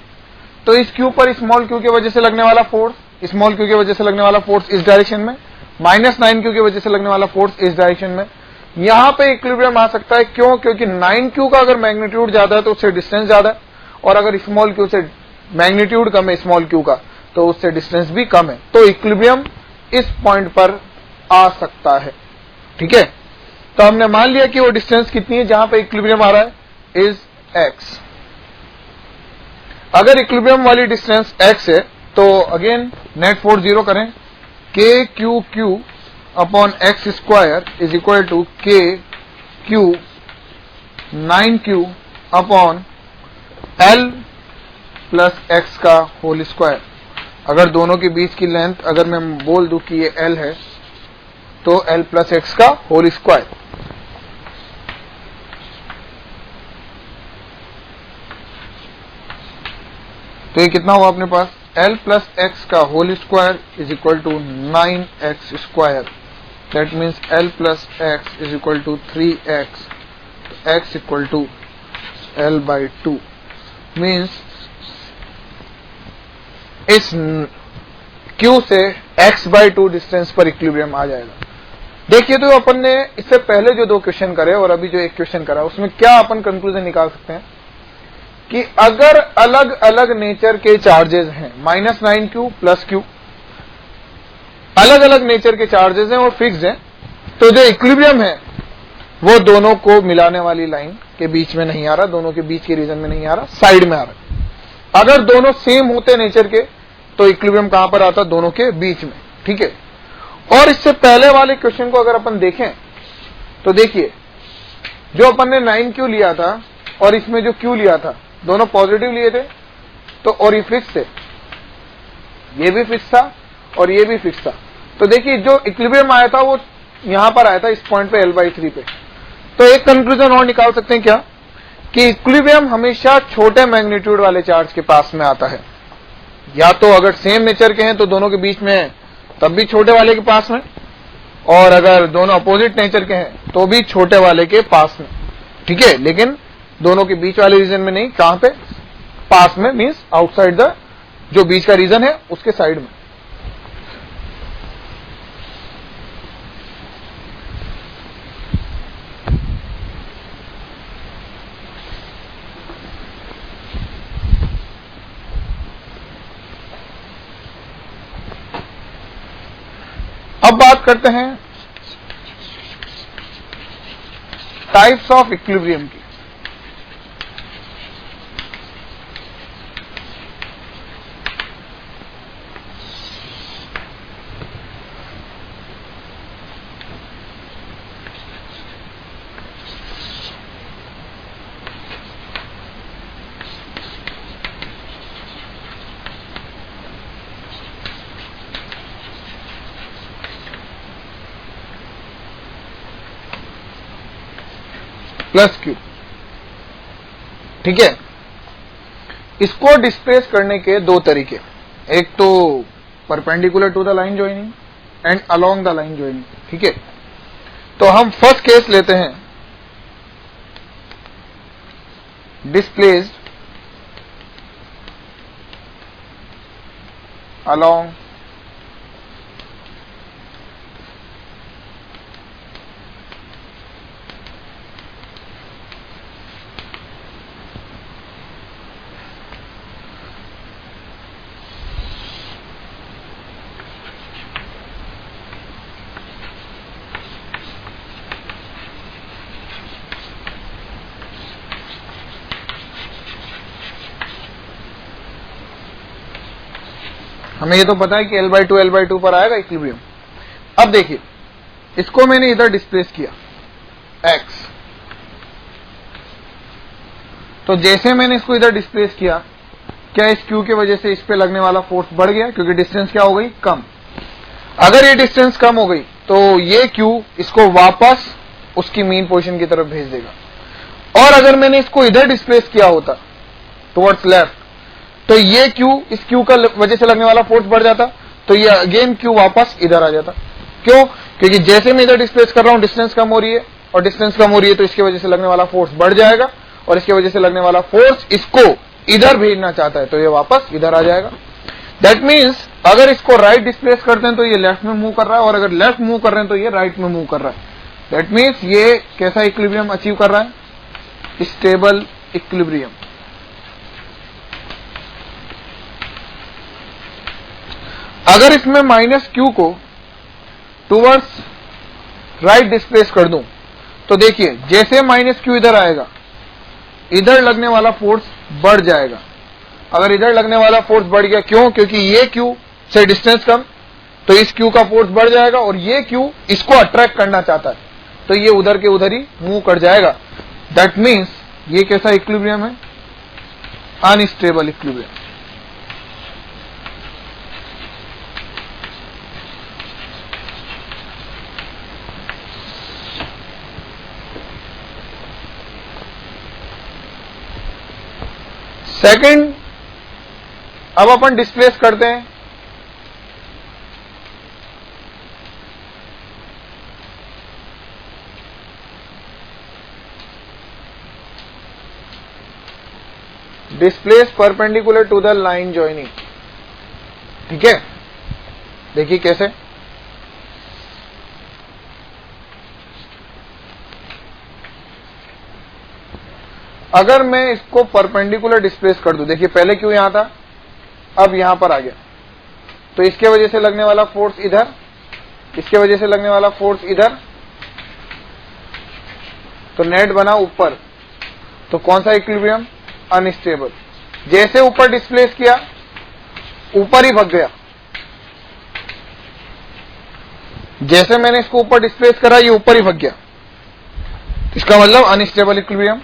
A: तो इस q पर स्मॉल q की वजह से लगने वाला फोर्स, स्मॉल q की वजह से लगने वाला फोर्स इस डायरेक्शन में, -9q की वजह से लगने वाला फोर्स इस डायरेक्शन में। यहां पे इक्विलिब्रियम आ सकता है। क्यों? क्योंकि 9q का अगर मैग्नीट्यूड ज्यादा है तो उससे डिस्टेंस ज्यादा है, और अगर स्मॉल q से मैग्नीट्यूड कम है स्मॉल q का तो उससे डिस्टेंस भी कम है। तो इक्विलिब्रियम इस पॉइंट पर आ सकता है। ठीक है, तो हमने मान लिया कि वो डिस्टेंस कितनी है जहां पे इक्विलिब्रियम आ रहा है, इज x। अगर इक्विलिब्रियम वाली डिस्टेंस x है तो अगेन नेट फोर्स जीरो करें, k q q upon x square is equal to k q 9q upon l plus x का होल स्क्वायर। अगर दोनों के बीच की लेंथ अगर मैं बोल दूं कि ये l है तो l प्लस x का होल स्क्वायर। तो ये कितना हुआ अपने पास, l प्लस एक्स का whole square is equal to 9x square. That means l plus x is equal to 3x, x equal to l/2। Means इस q से x/2 डिस्टेंस पर इक्विलिब्रियम आ जाएगा। देखिए, तो अपन ने इससे पहले जो दो क्वेश्चन करे और अभी जो एक क्वेश्चन करा, उसमें क्या अपन कंक्लूजन निकाल सकते हैं कि अगर अलग अलग नेचर के चार्जेस हैं, -9q प्लस q अलग अलग नेचर के चार्जेस हैं और फिक्स्ड हैं, तो जो इक्विलिब्रियम है वो दोनों को मिलाने वाली लाइन के बीच में नहीं आ रहा, दोनों के बीच के रीजन में नहीं आ रहा, साइड में आ रहा। अगर दोनों सेम होते नेचर के तो इक्विलिब्रियम कहां पर आता, दोनों के बीच में। ठीक है, और इससे पहले वाले क्वेश्चन को अगर अपन देखें तो देखिए, जो अपन ने 9q लिया था और इसमें जो q लिया था, दोनों पॉजिटिव लिए थे, तो और ये फिक्स थे, ये भी फिक्स था और ये भी फिक्स था। तो देखिए, जो इक्विलिब्रियम आया था वो यहां पर आया था, इस पॉइंट पे l/3 पे। तो एक कंक्लूजन और निकाल सकते हैं क्या, कि इक्विलिब्रियम हमेशा छोटे मैग्नीट्यूड वाले चार्ज के पास में आता है। या तो अगर सेम नेचर के हैं तो दोनों के बीच में तब भी छोटे वाले के पास में, और अगर दोनों अपोजिट नेचर के हैं तो भी छोटे वाले के पास में। ठीक है, लेकिन दोनों के बीच वाले रीजन में नहीं, कहां पे, पास में, मींस आउटसाइड द, जो बीच का रीजन है उसके साइड में। अब बात करते हैं टाइप्स ऑफ इक्विलिब्रियम की। प्लस q, ठीक है, इसको डिस्प्लेस करने के दो तरीके, एक तो perpendicular to the line joining and along the line joining. ठीक है, तो हम फर्स्ट केस लेते हैं, डिस्प्लेस्ड अलोंग हमें ये तो पता है कि L/2 पर आएगा इक्विलिब्रियम। अब देखिए, इसको मैंने इधर डिस्प्लेस किया x, तो जैसे मैंने इसको इधर डिस्प्लेस किया, क्या इस Q की वजह से इस पे लगने वाला फोर्स बढ़ गया, क्योंकि डिस्टेंस क्या हो गई, कम। अगर ये डिस्टेंस कम हो गई तो ये Q इसको वापस उसकी मेन पोजीशन की तरफ भेज देगा। और अगर मैंने इसको इधर डिस्प्लेस किया होता टुवर्ड्स लेफ्ट, तो ये Q इस Q का वजह से लगने वाला फोर्स बढ़ जाता, तो ये अगेन Q वापस इधर आ जाता। क्यों? क्योंकि जैसे मैं इधर डिस्प्लेस कर रहा हूं डिस्टेंस कम हो रही है, और डिस्टेंस कम हो रही है तो इसकी वजह से लगने वाला फोर्स बढ़ जाएगा, और इसकी वजह से लगने वाला फोर्स इसको इधर भेजना चाहता है, तो ये वापस इधर आ जाएगा। दैट मीन्स अगर इसको राइट डिस्प्लेस करते हैं तो ये लेफ्ट में मूव कर रहा है, और अगर लेफ्ट मूव कर रहे हैं तो ये राइट में मूव कर रहा है। दैट मीन्स ये कैसा इक्विलिब्रियम अचीव कर रहा है, स्टेबल इक्विलिब्रियम। अगर इसमें -q को टुवर्ड्स राइट डिस्प्लेस कर दूं, तो देखिए जैसे -q इधर आएगा, इधर लगने वाला फोर्स बढ़ जाएगा। अगर इधर लगने वाला फोर्स बढ़ गया, क्यों? क्योंकि ये Q से डिस्टेंस कम, तो इस Q का फोर्स बढ़ जाएगा, और ये Q इसको अट्रैक्ट करना चाहता है, तो ये उधर के उधर ही मूव कर जाएगा। दैट मीन्स ये कैसा इक्विलिब्रियम है, अनस्टेबल इक्विलिब्रियम। सेकंड, अब अपन डिस्प्लेस करते हैं displace perpendicular to the line joining. ठीक है, देखिए कैसे। अगर मैं इसको परपेंडिकुलर डिस्प्लेस कर दूं, देखिए पहले क्यों यहां था, अब यहां पर आ गया, तो इसके वजह से लगने वाला फोर्स इधर, इसके वजह से लगने वाला फोर्स इधर, तो नेट बना ऊपर, तो कौन सा इक्विलिब्रियम, अनस्टेबल। जैसे ऊपर डिस्प्लेस किया, ऊपर ही भग गया। जैसे मैंने इसको ऊपर डिस्प्लेस करा, ये ऊपर ही भग गया, इसका मतलब अनस्टेबल इक्विलिब्रियम।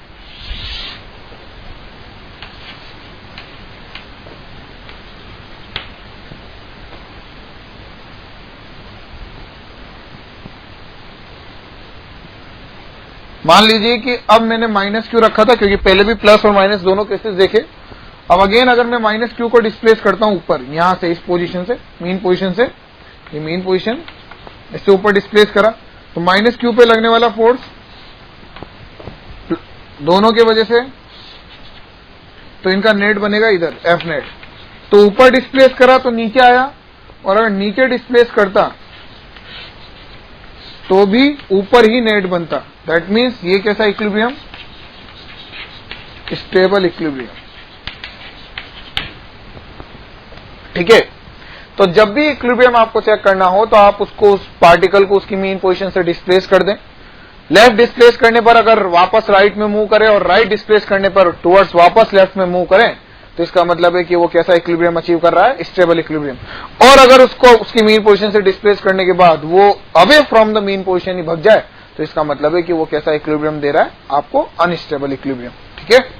A: मान लीजिए कि अब मैंने -q रखा था, क्योंकि पहले भी प्लस और माइनस दोनों केसेस देखे। अब अगेन अगर मैं -q को डिस्प्लेस करता हूं ऊपर, यहां से, इस पोजीशन से, मेन पोजीशन से, ये मेन पोजीशन, इससे ऊपर डिस्प्लेस करा, तो -q पे लगने वाला फोर्स दोनों के वजह से, तो इनका नेट बनेगा इधर, F नेट। तो ऊपर डिस्प्लेस करा तो नीचे आया, और अगर नीचे डिस्प्लेस करता तो भी ऊपर ही नेट बनता। दैट मीन्स ये कैसा इक्विलिब्रियम, स्टेबल इक्विलिब्रियम। ठीक है, तो जब भी इक्विलिब्रियम आपको चेक करना हो तो आप उसको, उस पार्टिकल को उसकी मेन पोजीशन से डिस्प्लेस कर दें। लेफ्ट डिस्प्लेस करने पर अगर वापस राइट में मूव करें, और राइट डिस्प्लेस करने पर टुवर्ड्स वापस लेफ्ट में मूव करें, तो इसका मतलब है कि वो कैसा इक्विलिब्रियम अचीव कर रहा है, स्टेबल इक्विलिब्रियम। और अगर उसको उसकी मेन पोजीशन से डिस्प्लेस करने के बाद वो away from the main position ही भग जाए, तो इसका मतलब है कि वो कैसा इक्विलिब्रियम दे रहा है आपको, अनस्टेबल इक्विलिब्रियम। ठीक है,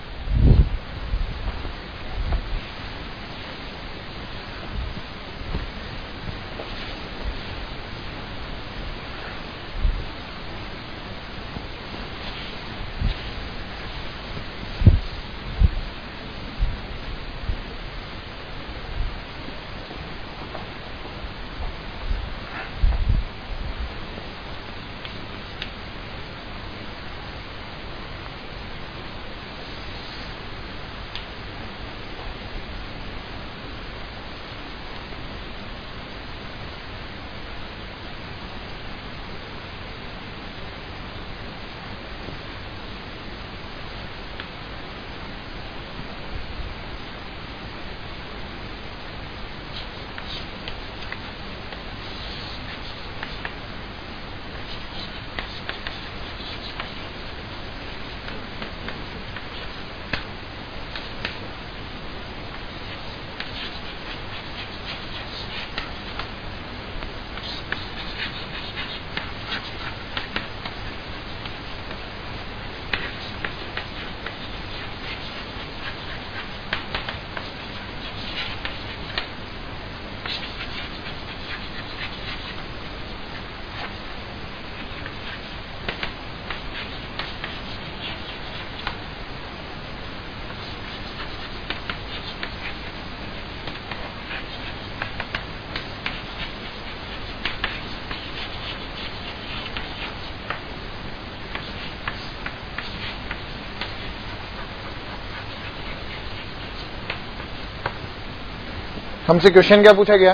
A: हमसे क्वेश्चन क्या पूछा गया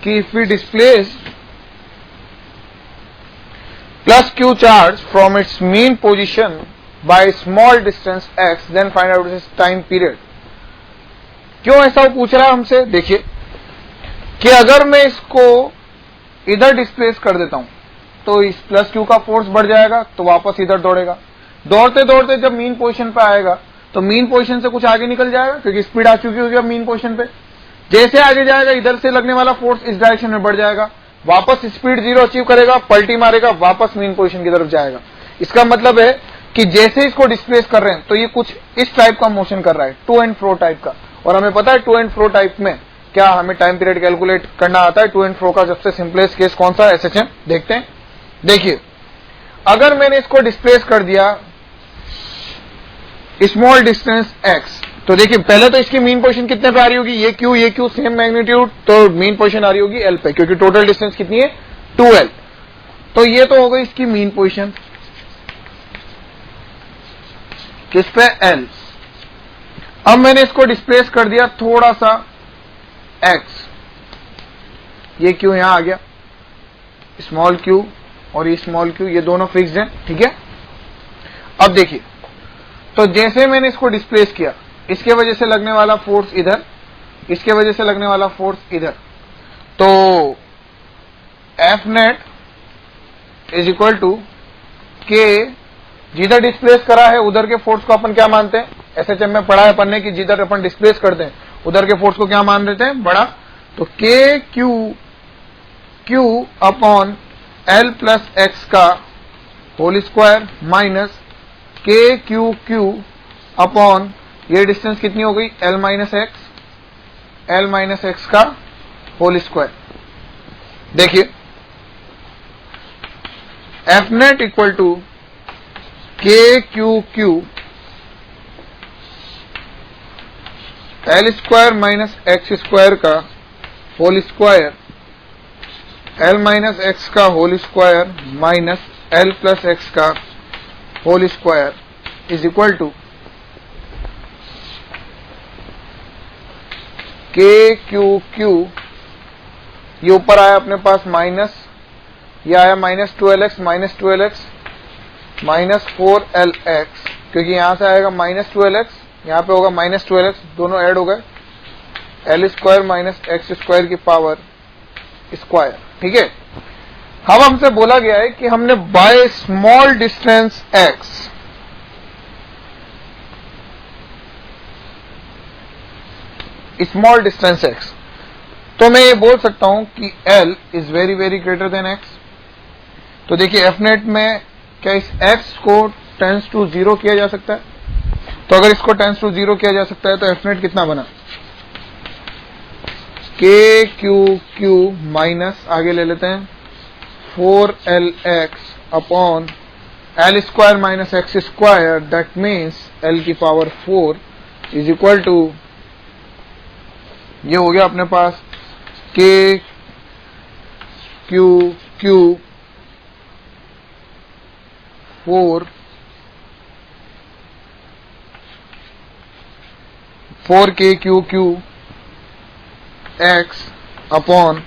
A: कि if we displace plus q charge from its mean position by small distance x then find out its time period। क्यों ऐसा वो पूछ रहा है हमसे? देखिए कि अगर मैं इसको इधर डिस्प्लेस कर देता हूं तो इस प्लस क्यू का फोर्स बढ़ जाएगा तो वापस इधर दौड़ेगा, दौड़ते दौड़ते जब मीन पोजीशन पे आएगा तो मीन पोजीशन से कुछ आगे निकल जाएगा क्योंकि स्पीड आ चुकी होगी अब मीन पोजीशन पे। जैसे आगे जाएगा इधर से लगने वाला फोर्स इस डायरेक्शन में बढ़ जाएगा, वापस स्पीड 0 अचीव करेगा, पलटी मारेगा, वापस मीन पोजीशन की तरफ जाएगा। इसका मतलब है कि जैसे इसको डिस्प्लेस कर रहे हैं तो ये कुछ इस टाइप का मोशन कर रहा है, टू एंड फ्रो टाइप का। और हमें पता है टू एंड फ्रो टाइप में क्या हमें टाइम पीरियड कैलकुलेट करना आता है। टू एंड फ्रो का सबसे सिंपलेस्ट केस कौन सा? एसएचएम। देखते हैं। देखिए अगर मैंने इसको डिस्प्लेस कर दिया स्मॉल डिस्टेंस एक्स, तो देखिए पहले तो इसकी मीन पोजीशन कितने पे आ रही होगी? ये क्यू सेम मैग्नीट्यूड, तो मीन पोजीशन आ रही होगी एल पे क्योंकि टोटल डिस्टेंस कितनी है? 2l। तो ये तो हो गई इसकी मीन पोजीशन किस पे? एल। अब मैंने इसको डिस्प्लेस कर दिया थोड़ा सा एक्स, ये क्यू यहां आ गया, स्मॉल क्यू और ये स्मॉल क्यू, ये दोनों फिक्स्ड हैं, ठीक है। अब देखिए तो जैसे मैंने इसको डिस्प्लेस किया इसके वजह से लगने वाला फोर्स इधर, इसके वजह से लगने वाला फोर्स इधर, तो f net is equal to k, जिधर डिस्प्लेस करा है उधर के फोर्स को अपन क्या मानते हैं? एसएचएम में पढ़ा है अपन ने कि जिधर अपन डिस्प्लेस करते हैं उधर के फोर्स को क्या मान देते हैं? बड़ा। तो k q upon l plus x का whole square minus k q upon ये डिस्टेंस कितनी हो गई? एल माइनस एक्स का होल स्क्वायर। देखिए f net equal to k q l square minus x square का whole square, l minus x का whole square minus l plus x का whole square is equal to k q, ये ऊपर आया अपने पास minus, ये आया माइनस 12x माइनस 4lx, क्योंकि यहां से आएगा माइनस 12x, यहां पे होगा माइनस 12x, दोनों ऐड हो गए, L square minus x square की पावर स्क्वायर, ठीक है। अब हमसे बोला गया है कि हमने by small distance x small distance x, तो मैं ये बोल सकता हूं कि L is very very greater than x। तो देखिए एफ नेट में क्या इस x को टेंस टू 0 किया जा सकता है? तो अगर इसको टेंस टू 0 किया जा सकता है तो एफ नेट कितना बना? के क्यू माइनस आगे ले लेते हैं 4lx upon L square minus x square, that means L की पावर 4 इज इक्वल टू, ये हो गया अपने पास के क्यू 4 के क्यू एक्स अपॉन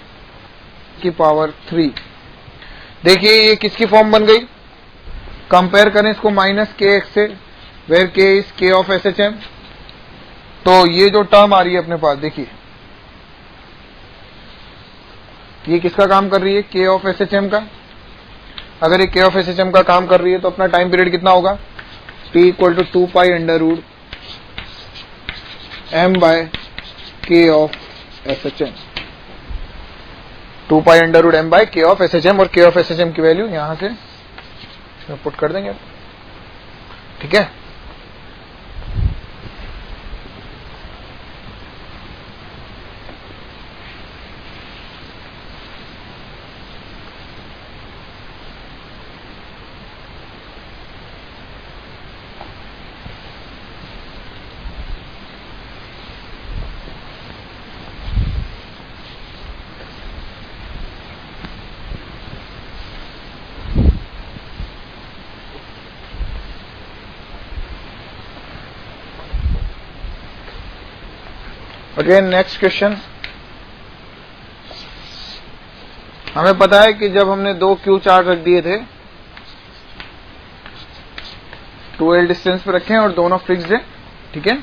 A: की पावर 3। देखिए ये किसकी फॉर्म बन गई? कंपेयर करें इसको माइनस के एक्स से, वेयर के इज के ऑफ एस एच एम। तो ये जो टर्म आ रही है अपने पास, देखिए ये किसका काम कर रही है? के ऑफ एस एच एम का। अगर ये के ऑफ एस एच एम का काम कर रही है तो अपना टाइम पीरियड कितना होगा? T equal to 2 pi under root m by k of S H M, 2 pi under root m by k of S H M. और k of S H M की वैल्यू यहां से put कर देंगे, ठीक है। Again next question. हमें पता है कि जब हमने दो क्यू चार्ज रख दिए थे, 2L डिस्टेंस पे रखे हैं और दोनों फिक्स्ड है, ठीक है।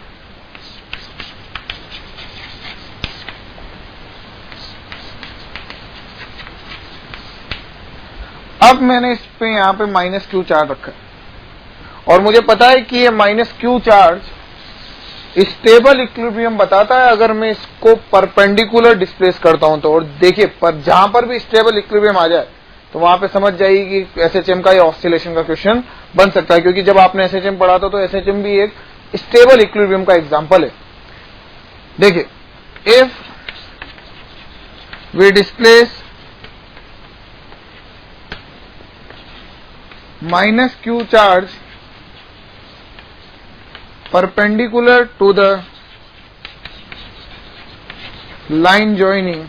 A: अब मैंने इस पे यहां पे माइनस क्यू चार्ज रखा है और मुझे पता है कि ये minus q charge stable equilibrium बताता है अगर मैं इसको परपेंडिकुलर डिस्प्लेस करता हूं तो। और देखिए, पर जहां पर भी स्टेबल इक्विलिब्रियम आ जाए तो वहां पे समझ जाइए कि एसएचएम का या ऑस्सिलेशन का क्वेश्चन बन सकता है, क्योंकि जब आपने एसएचएम पढ़ा था तो एसएचएम भी एक स्टेबल इक्विलिब्रियम का एग्जांपल है। देखिए, if we displace minus q charge perpendicular to the line joining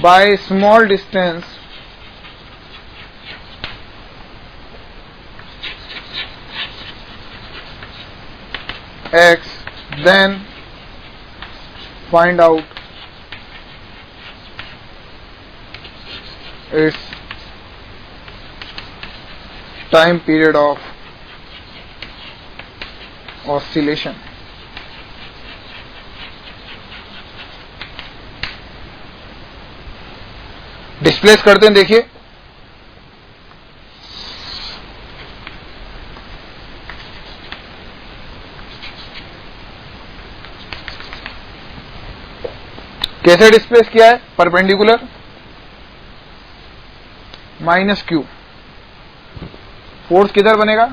A: by small distance x, then find out its time period of oscillation। Displace करते हैं, देखिए कैसे डिस्प्लेस किया है, परपेंडिकुलर माइनस क्यू, फोर्स किधर बनेगा,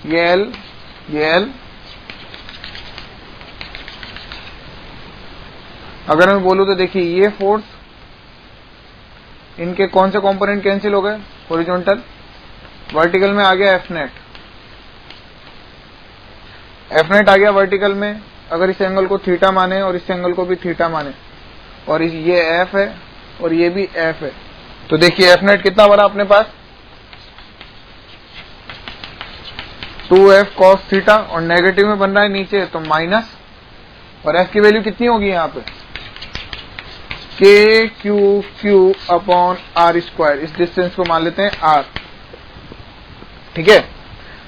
A: ये L, ये L। अगर मैं बोलूं तो देखिए, ये फोर्स, इनके कौन से कंपोनेंट कैंसिल हो गए, हॉरिजॉन्टल, वर्टिकल में आ गया F नेट, F नेट आ गया वर्टिकल में। अगर इस एंगल को थीटा माने और इस एंगल को भी थीटा माने, और ये F है और ये भी F है, तो देखिए F नेट कितना बना अपने पास, 2F cos थीटा, और नेगेटिव में बन रहा है नीचे तो माइनस, और F की वैल्यू कितनी होगी यहाँ पे, के क्यू अपॉन आर स्क्वायर। इस डिस्टेंस को मान लेते हैं R, ठीक है।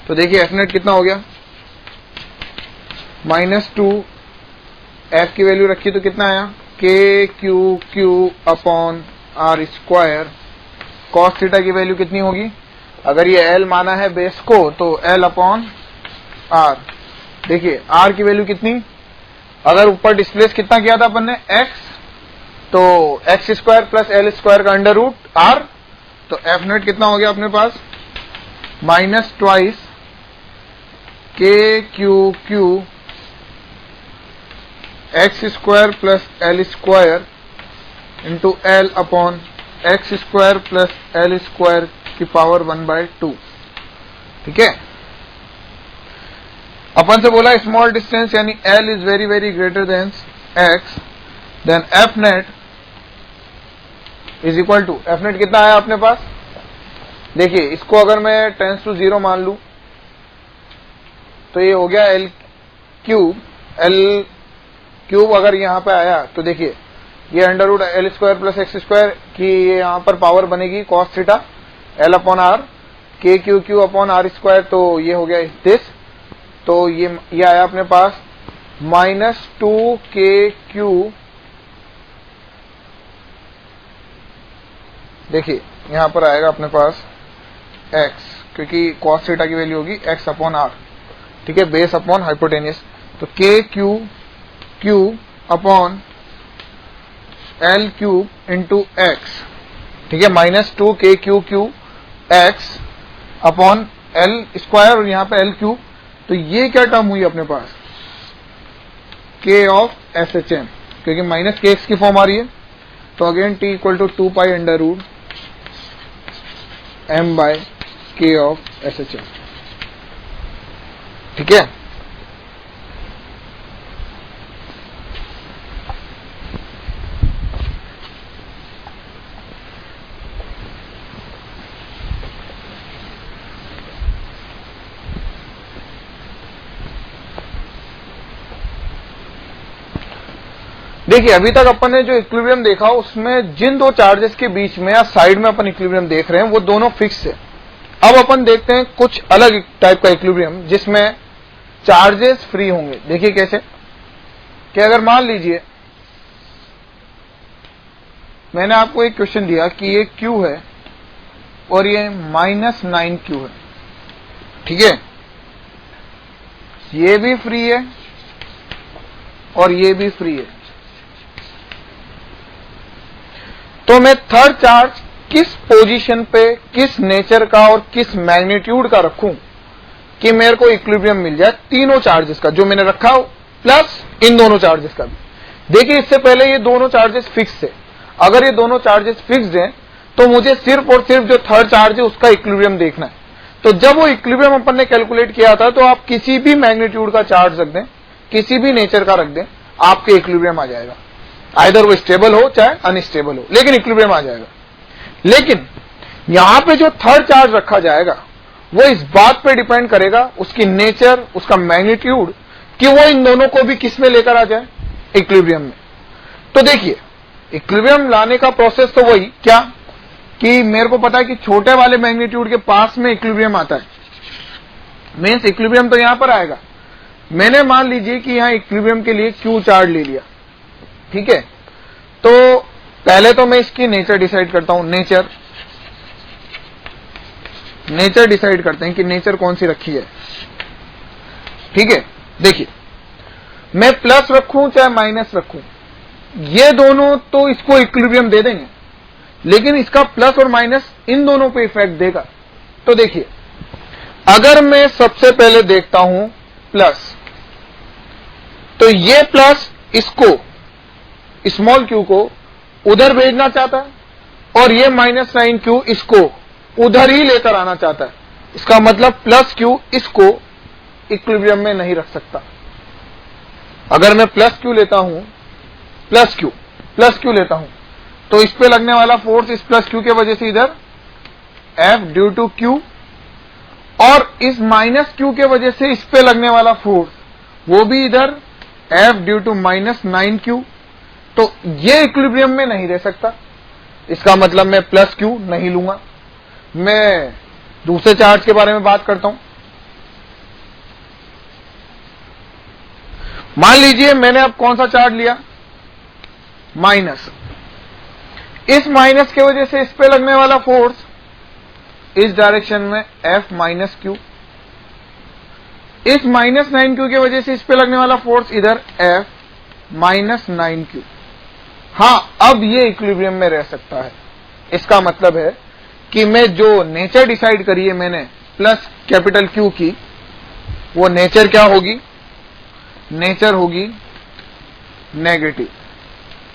A: तो देखिए F नेट कितना हो गया, -2, F की वैल्यू रखी तो कितना आया, k q upon r square. cos theta की वैल्यू कितनी होगी, अगर ये L माना है बेस को तो L अपॉन R। देखिए R की वैल्यू कितनी, अगर ऊपर डिस्प्लेस कितना किया था अपन ने, X, तो x square plus L square का अंडर रूट R, तो F नेट कितना हो गया अपने पास, -2 k q x square plus L square into L upon x square plus L square की पावर 1/2, ठीक है। अपन से बोला स्मॉल डिस्टेंस यानी L is very very greater than X, then F net is equal to, F net कितना आया अपने पास, देखिए इसको अगर मैं 10⁻⁴ मान लू तो ये हो गया L क्यूब अगर यहां पे आया तो देखिए ये under root L square plus x square की यहां पर पावर बनेगी cos theta, L upon R, k q upon r square, तो ये हो गया दिस, तो ये आया अपने पास -2 के क्यू, देखिए यहां पर आएगा अपने पास x, क्योंकि cos थीटा की वैल्यू होगी x अपॉन R, ठीक है, बेस अपॉन हाइपोटेनियस, तो k q upon L cube into x, ठीक है, -2 k q x upon L square और यहाँ पे L क्यूब, तो ये क्या टर्म हुई अपने पास, K ऑफ SHM, क्योंकि माइनस के एक्स की फॉर्म आ रही है, तो again T equal to 2 pi under root M by K of SHM, ठीक है। देखिए अभी तक अपन ने जो इक्विलिब्रियम देखा उसमें जिन दो चार्जेस के बीच में या साइड में अपन इक्विलिब्रियम देख रहे हैं वो दोनों फिक्स है। अब अपन देखते हैं कुछ अलग टाइप का इक्विलिब्रियम जिसमें चार्जेस फ्री होंगे। देखिए कैसे, कि अगर मान लीजिए मैंने आपको एक क्वेश्चन दिया कि ये Q है और ये -9Q है, ठीक है, ये भी फ्री है और ये भी फ्री है, तो मैं थर्ड चार्ज किस पोजीशन पे, किस नेचर का और किस मैग्नीट्यूड का रखूं कि मेरे को इक्विलिब्रियम मिल जाए तीनों चार्जेस का जो मैंने रखा हो प्लस इन दोनों चार्जेस का भी। देखिए इससे पहले ये दोनों चार्जेस फिक्स है, अगर ये दोनों चार्जेस फिक्स्ड हैं तो मुझे सिर्फ और सिर्फ जो थर्ड चार्ज है उसका इक्विलिब्रियम देखना है। तो जब वो इक्विलिब्रियम अपन ने कैलकुलेट किया था तो आप किसी भी मैग्नीट्यूड का चार्ज रख दें, किसी भी नेचर का रख दें, आपके इक्विलिब्रियम आ जाएगा। आइदर वो स्टेबल हो चाहे अनस्टेबल हो, लेकिन इक्विलिब्रियम आ जाएगा। लेकिन यहां पे जो थर्ड चार्ज रखा जाएगा वो इस बात पे डिपेंड करेगा, उसकी नेचर, उसका मैग्नीट्यूड, कि वो इन दोनों को भी किस में लेकर आ जाए, इक्विलिब्रियम में। तो देखिए इक्विलिब्रियम लाने का प्रोसेस तो वही क्या कि मेरे को पता है कि छोटे वाले मैग्नीट्यूड के पास में इक्विलिब्रियम आता है, मीन्स इक्विलिब्रियम तो यहां पर आएगा। मैंने मान लीजिए कि यहां इक्विलिब्रियम के लिए Q चार्ज ले लिया, ठीक है, तो पहले तो मैं इसकी नेचर डिसाइड करता हूं। नेचर डिसाइड करते हैं कि नेचर कौन सी रखी है, ठीक है। देखिए मैं प्लस रखूं चाहे माइनस रखूं, ये दोनों तो इसको इक्विलिब्रियम दे देंगे, लेकिन इसका प्लस और माइनस इन दोनों पे इफेक्ट देगा। तो देखिए अगर मैं सबसे पहले देखता हूं प्लस, तो ये प्लस इसको स्मॉल q को उधर भेजना चाहता है और ये -9q इसको उधर ही लेकर आना चाहता है। इसका मतलब प्लस q इसको इक्विलिब्रियम में नहीं रख सकता। अगर मैं प्लस q लेता हूं, प्लस q लेता हूं, तो इस पे लगने वाला फोर्स इस प्लस q के वजह से इधर F ड्यू टू q, और इस -q के वजह से इस पे लगने वाला फोर्स वो भी इधर F ड्यू टू -9q। तो ये इक्विलिब्रियम में नहीं रह सकता। इसका मतलब मैं प्लस q नहीं लूंगा। मैं दूसरे चार्ज के बारे में बात करता हूं। मान लीजिए मैंने अब कौन सा चार्ज लिया, माइनस। इस माइनस के वजह से इस पे लगने वाला फोर्स इस डायरेक्शन में F माइनस q, इस -9q की वजह से इस पे लगने वाला फोर्स इधर F -9q। हां अब ये इक्विलिब्रियम में रह सकता है। इसका मतलब है कि मैं जो नेचर डिसाइड करी है मैंने प्लस कैपिटल Q की, वो नेचर क्या होगी, नेचर होगी नेगेटिव,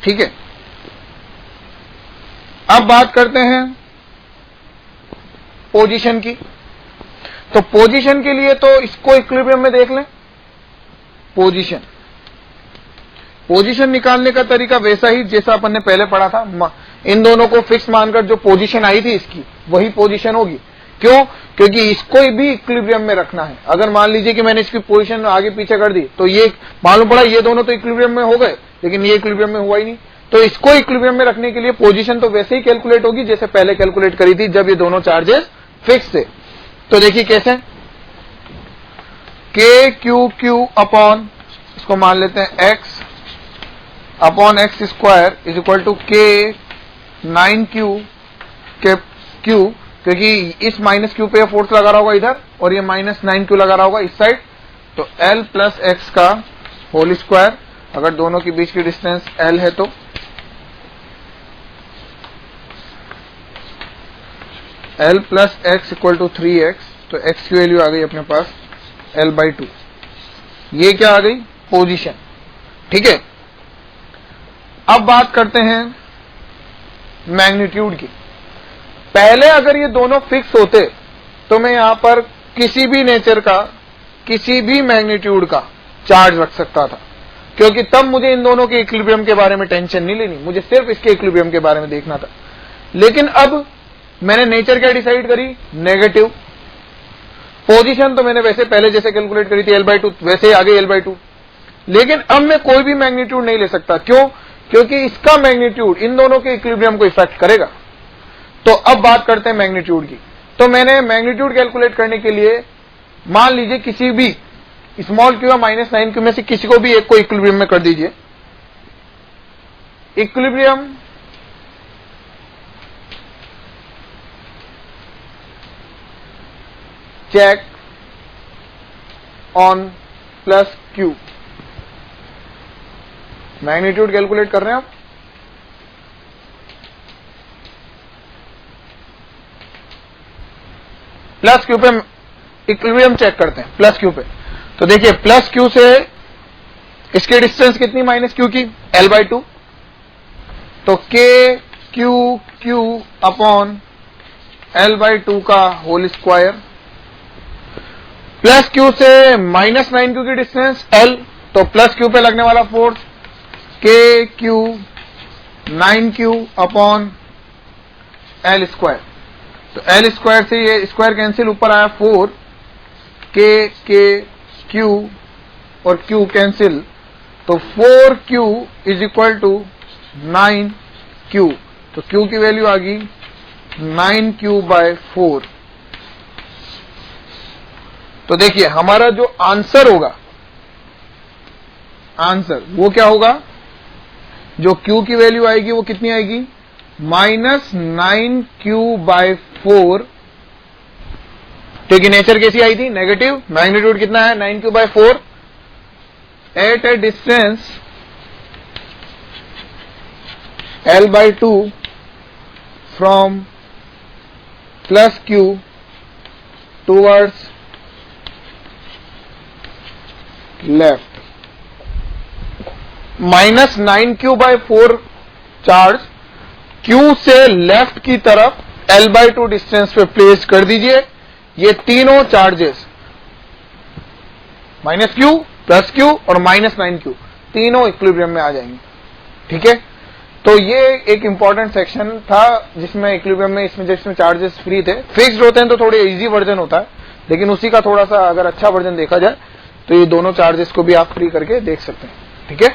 A: ठीक है। अब बात करते हैं पोजीशन की। तो पोजीशन के लिए तो इसको इक्विलिब्रियम में देख लें। पोजीशन निकालने का तरीका वैसा ही जैसा अपन ने पहले पढ़ा था। इन दोनों को फिक्स मानकर जो पोजीशन आई थी इसकी वही पोजीशन होगी। क्यों? क्योंकि इसको भी इक्विलिब्रियम में रखना है। अगर मान लीजिए कि मैंने इसकी पोजीशन आगे पीछे कर दी तो ये मालूम पड़ा ये दोनों तो इक्विलिब्रियम में हो गए, लेकिन ये इक्विलिब्रियम में हुआ ही नहीं। तो इसको इक्विलिब्रियम में रखने के लिए पोजीशन तो वैसे ही कैलकुलेट होगी जैसे पहले कैलकुलेट करी थी जब ये दोनों चार्जेस फिक्स थे। तो देखिए कैसे, KQQ अपॉन, इसको मान लेते हैं x upon x square is equal to K9Q k Q, क्योंकि इस माइनस Q पे फोर्स लगा रहा होगा इधर और ये -9Q लगा रहा होगा इस साइड। तो L प्लस x का होल स्क्वायर, अगर दोनों के बीच की डिस्टेंस L है तो L plus x equal to 3x, तो x की वैल्यू आ गई अपने पास L/2। ये क्या आ गई, पोजीशन, ठीक है। अब बात करते हैं मैग्नीट्यूड की। पहले अगर ये दोनों फिक्स होते तो मैं यहां पर किसी भी नेचर का, किसी भी मैग्नीट्यूड का चार्ज रख सकता था, क्योंकि तब मुझे इन दोनों के इक्विलिब्रियम के बारे में टेंशन नहीं लेनी, मुझे सिर्फ इसके इक्विलिब्रियम के बारे में देखना था। लेकिन अब मैंने नेचर क्या डिसाइड करी, नेगेटिव। पोजीशन तो मैंने वैसे पहले जैसे कैलकुलेट करी थी L/2, वैसे ही आ गई L/2। लेकिन अब मैं कोई भी मैग्नीट्यूड नहीं ले सकता। क्यों? क्योंकि इसका मैग्नीट्यूड इन दोनों के इक्विलिब्रियम को इफेक्ट करेगा। तो अब बात करते हैं मैग्नीट्यूड की। तो मैंने मैग्नीट्यूड कैलकुलेट करने के लिए मान लीजिए किसी भी स्मॉल क्यू या -9q में से किसी को भी एक को इक्विलिब्रियम में कर दीजिए। Equilibrium check on plus q, magnitude calculate कर रहे हैं आप। प्लस क्यू पे इक्विलिब्रियम चेक करते हैं, प्लस क्यू पे। तो देखिए प्लस क्यू से इसकी डिस्टेंस कितनी माइनस क्यू की, L/2। तो k Q q upon L/2 का होल स्क्वायर, प्लस क्यू से -9q की डिस्टेंस L, तो प्लस क्यू पे लगने वाला फोर्स के Q 9q upon L square. तो L स्क्वायर से ये स्क्वायर कैंसिल, ऊपर आया 4, के क्यू और Q कैंसिल, तो 4q is equal to 9q। तो Q की वैल्यू आ गई 9q/4। तो देखिए हमारा जो आंसर होगा, आंसर वो क्या होगा, जो Q की वैल्यू आएगी वो कितनी आएगी, -9q/4, क्योंकि नेचर कैसी आई थी, नेगेटिव। मैग्नीट्यूड कितना है, 9q/4 at a distance L/2 from plus Q towards left. -9q/4 charge Q से लेफ्ट की तरफ L/2 डिस्टेंस पे प्लेस कर दीजिए। ये तीनों चार्जेस -q, +q और -9q तीनों इक्विलिब्रियम में आ जाएंगे। ठीक है, तो ये एक इंपॉर्टेंट सेक्शन था जिसमें इक्विलिब्रियम में जिसमें चार्जेस फ्री थे। फिक्स्ड होते हैं तो थोड़े इजी वर्जन होता है, लेकिन उसी का थोड़ा सा अगर अच्छा वर्जन देखा जाए तो ये दोनों चार्जेस को भी आप फ्री करके देख सकते हैं। ठीक है।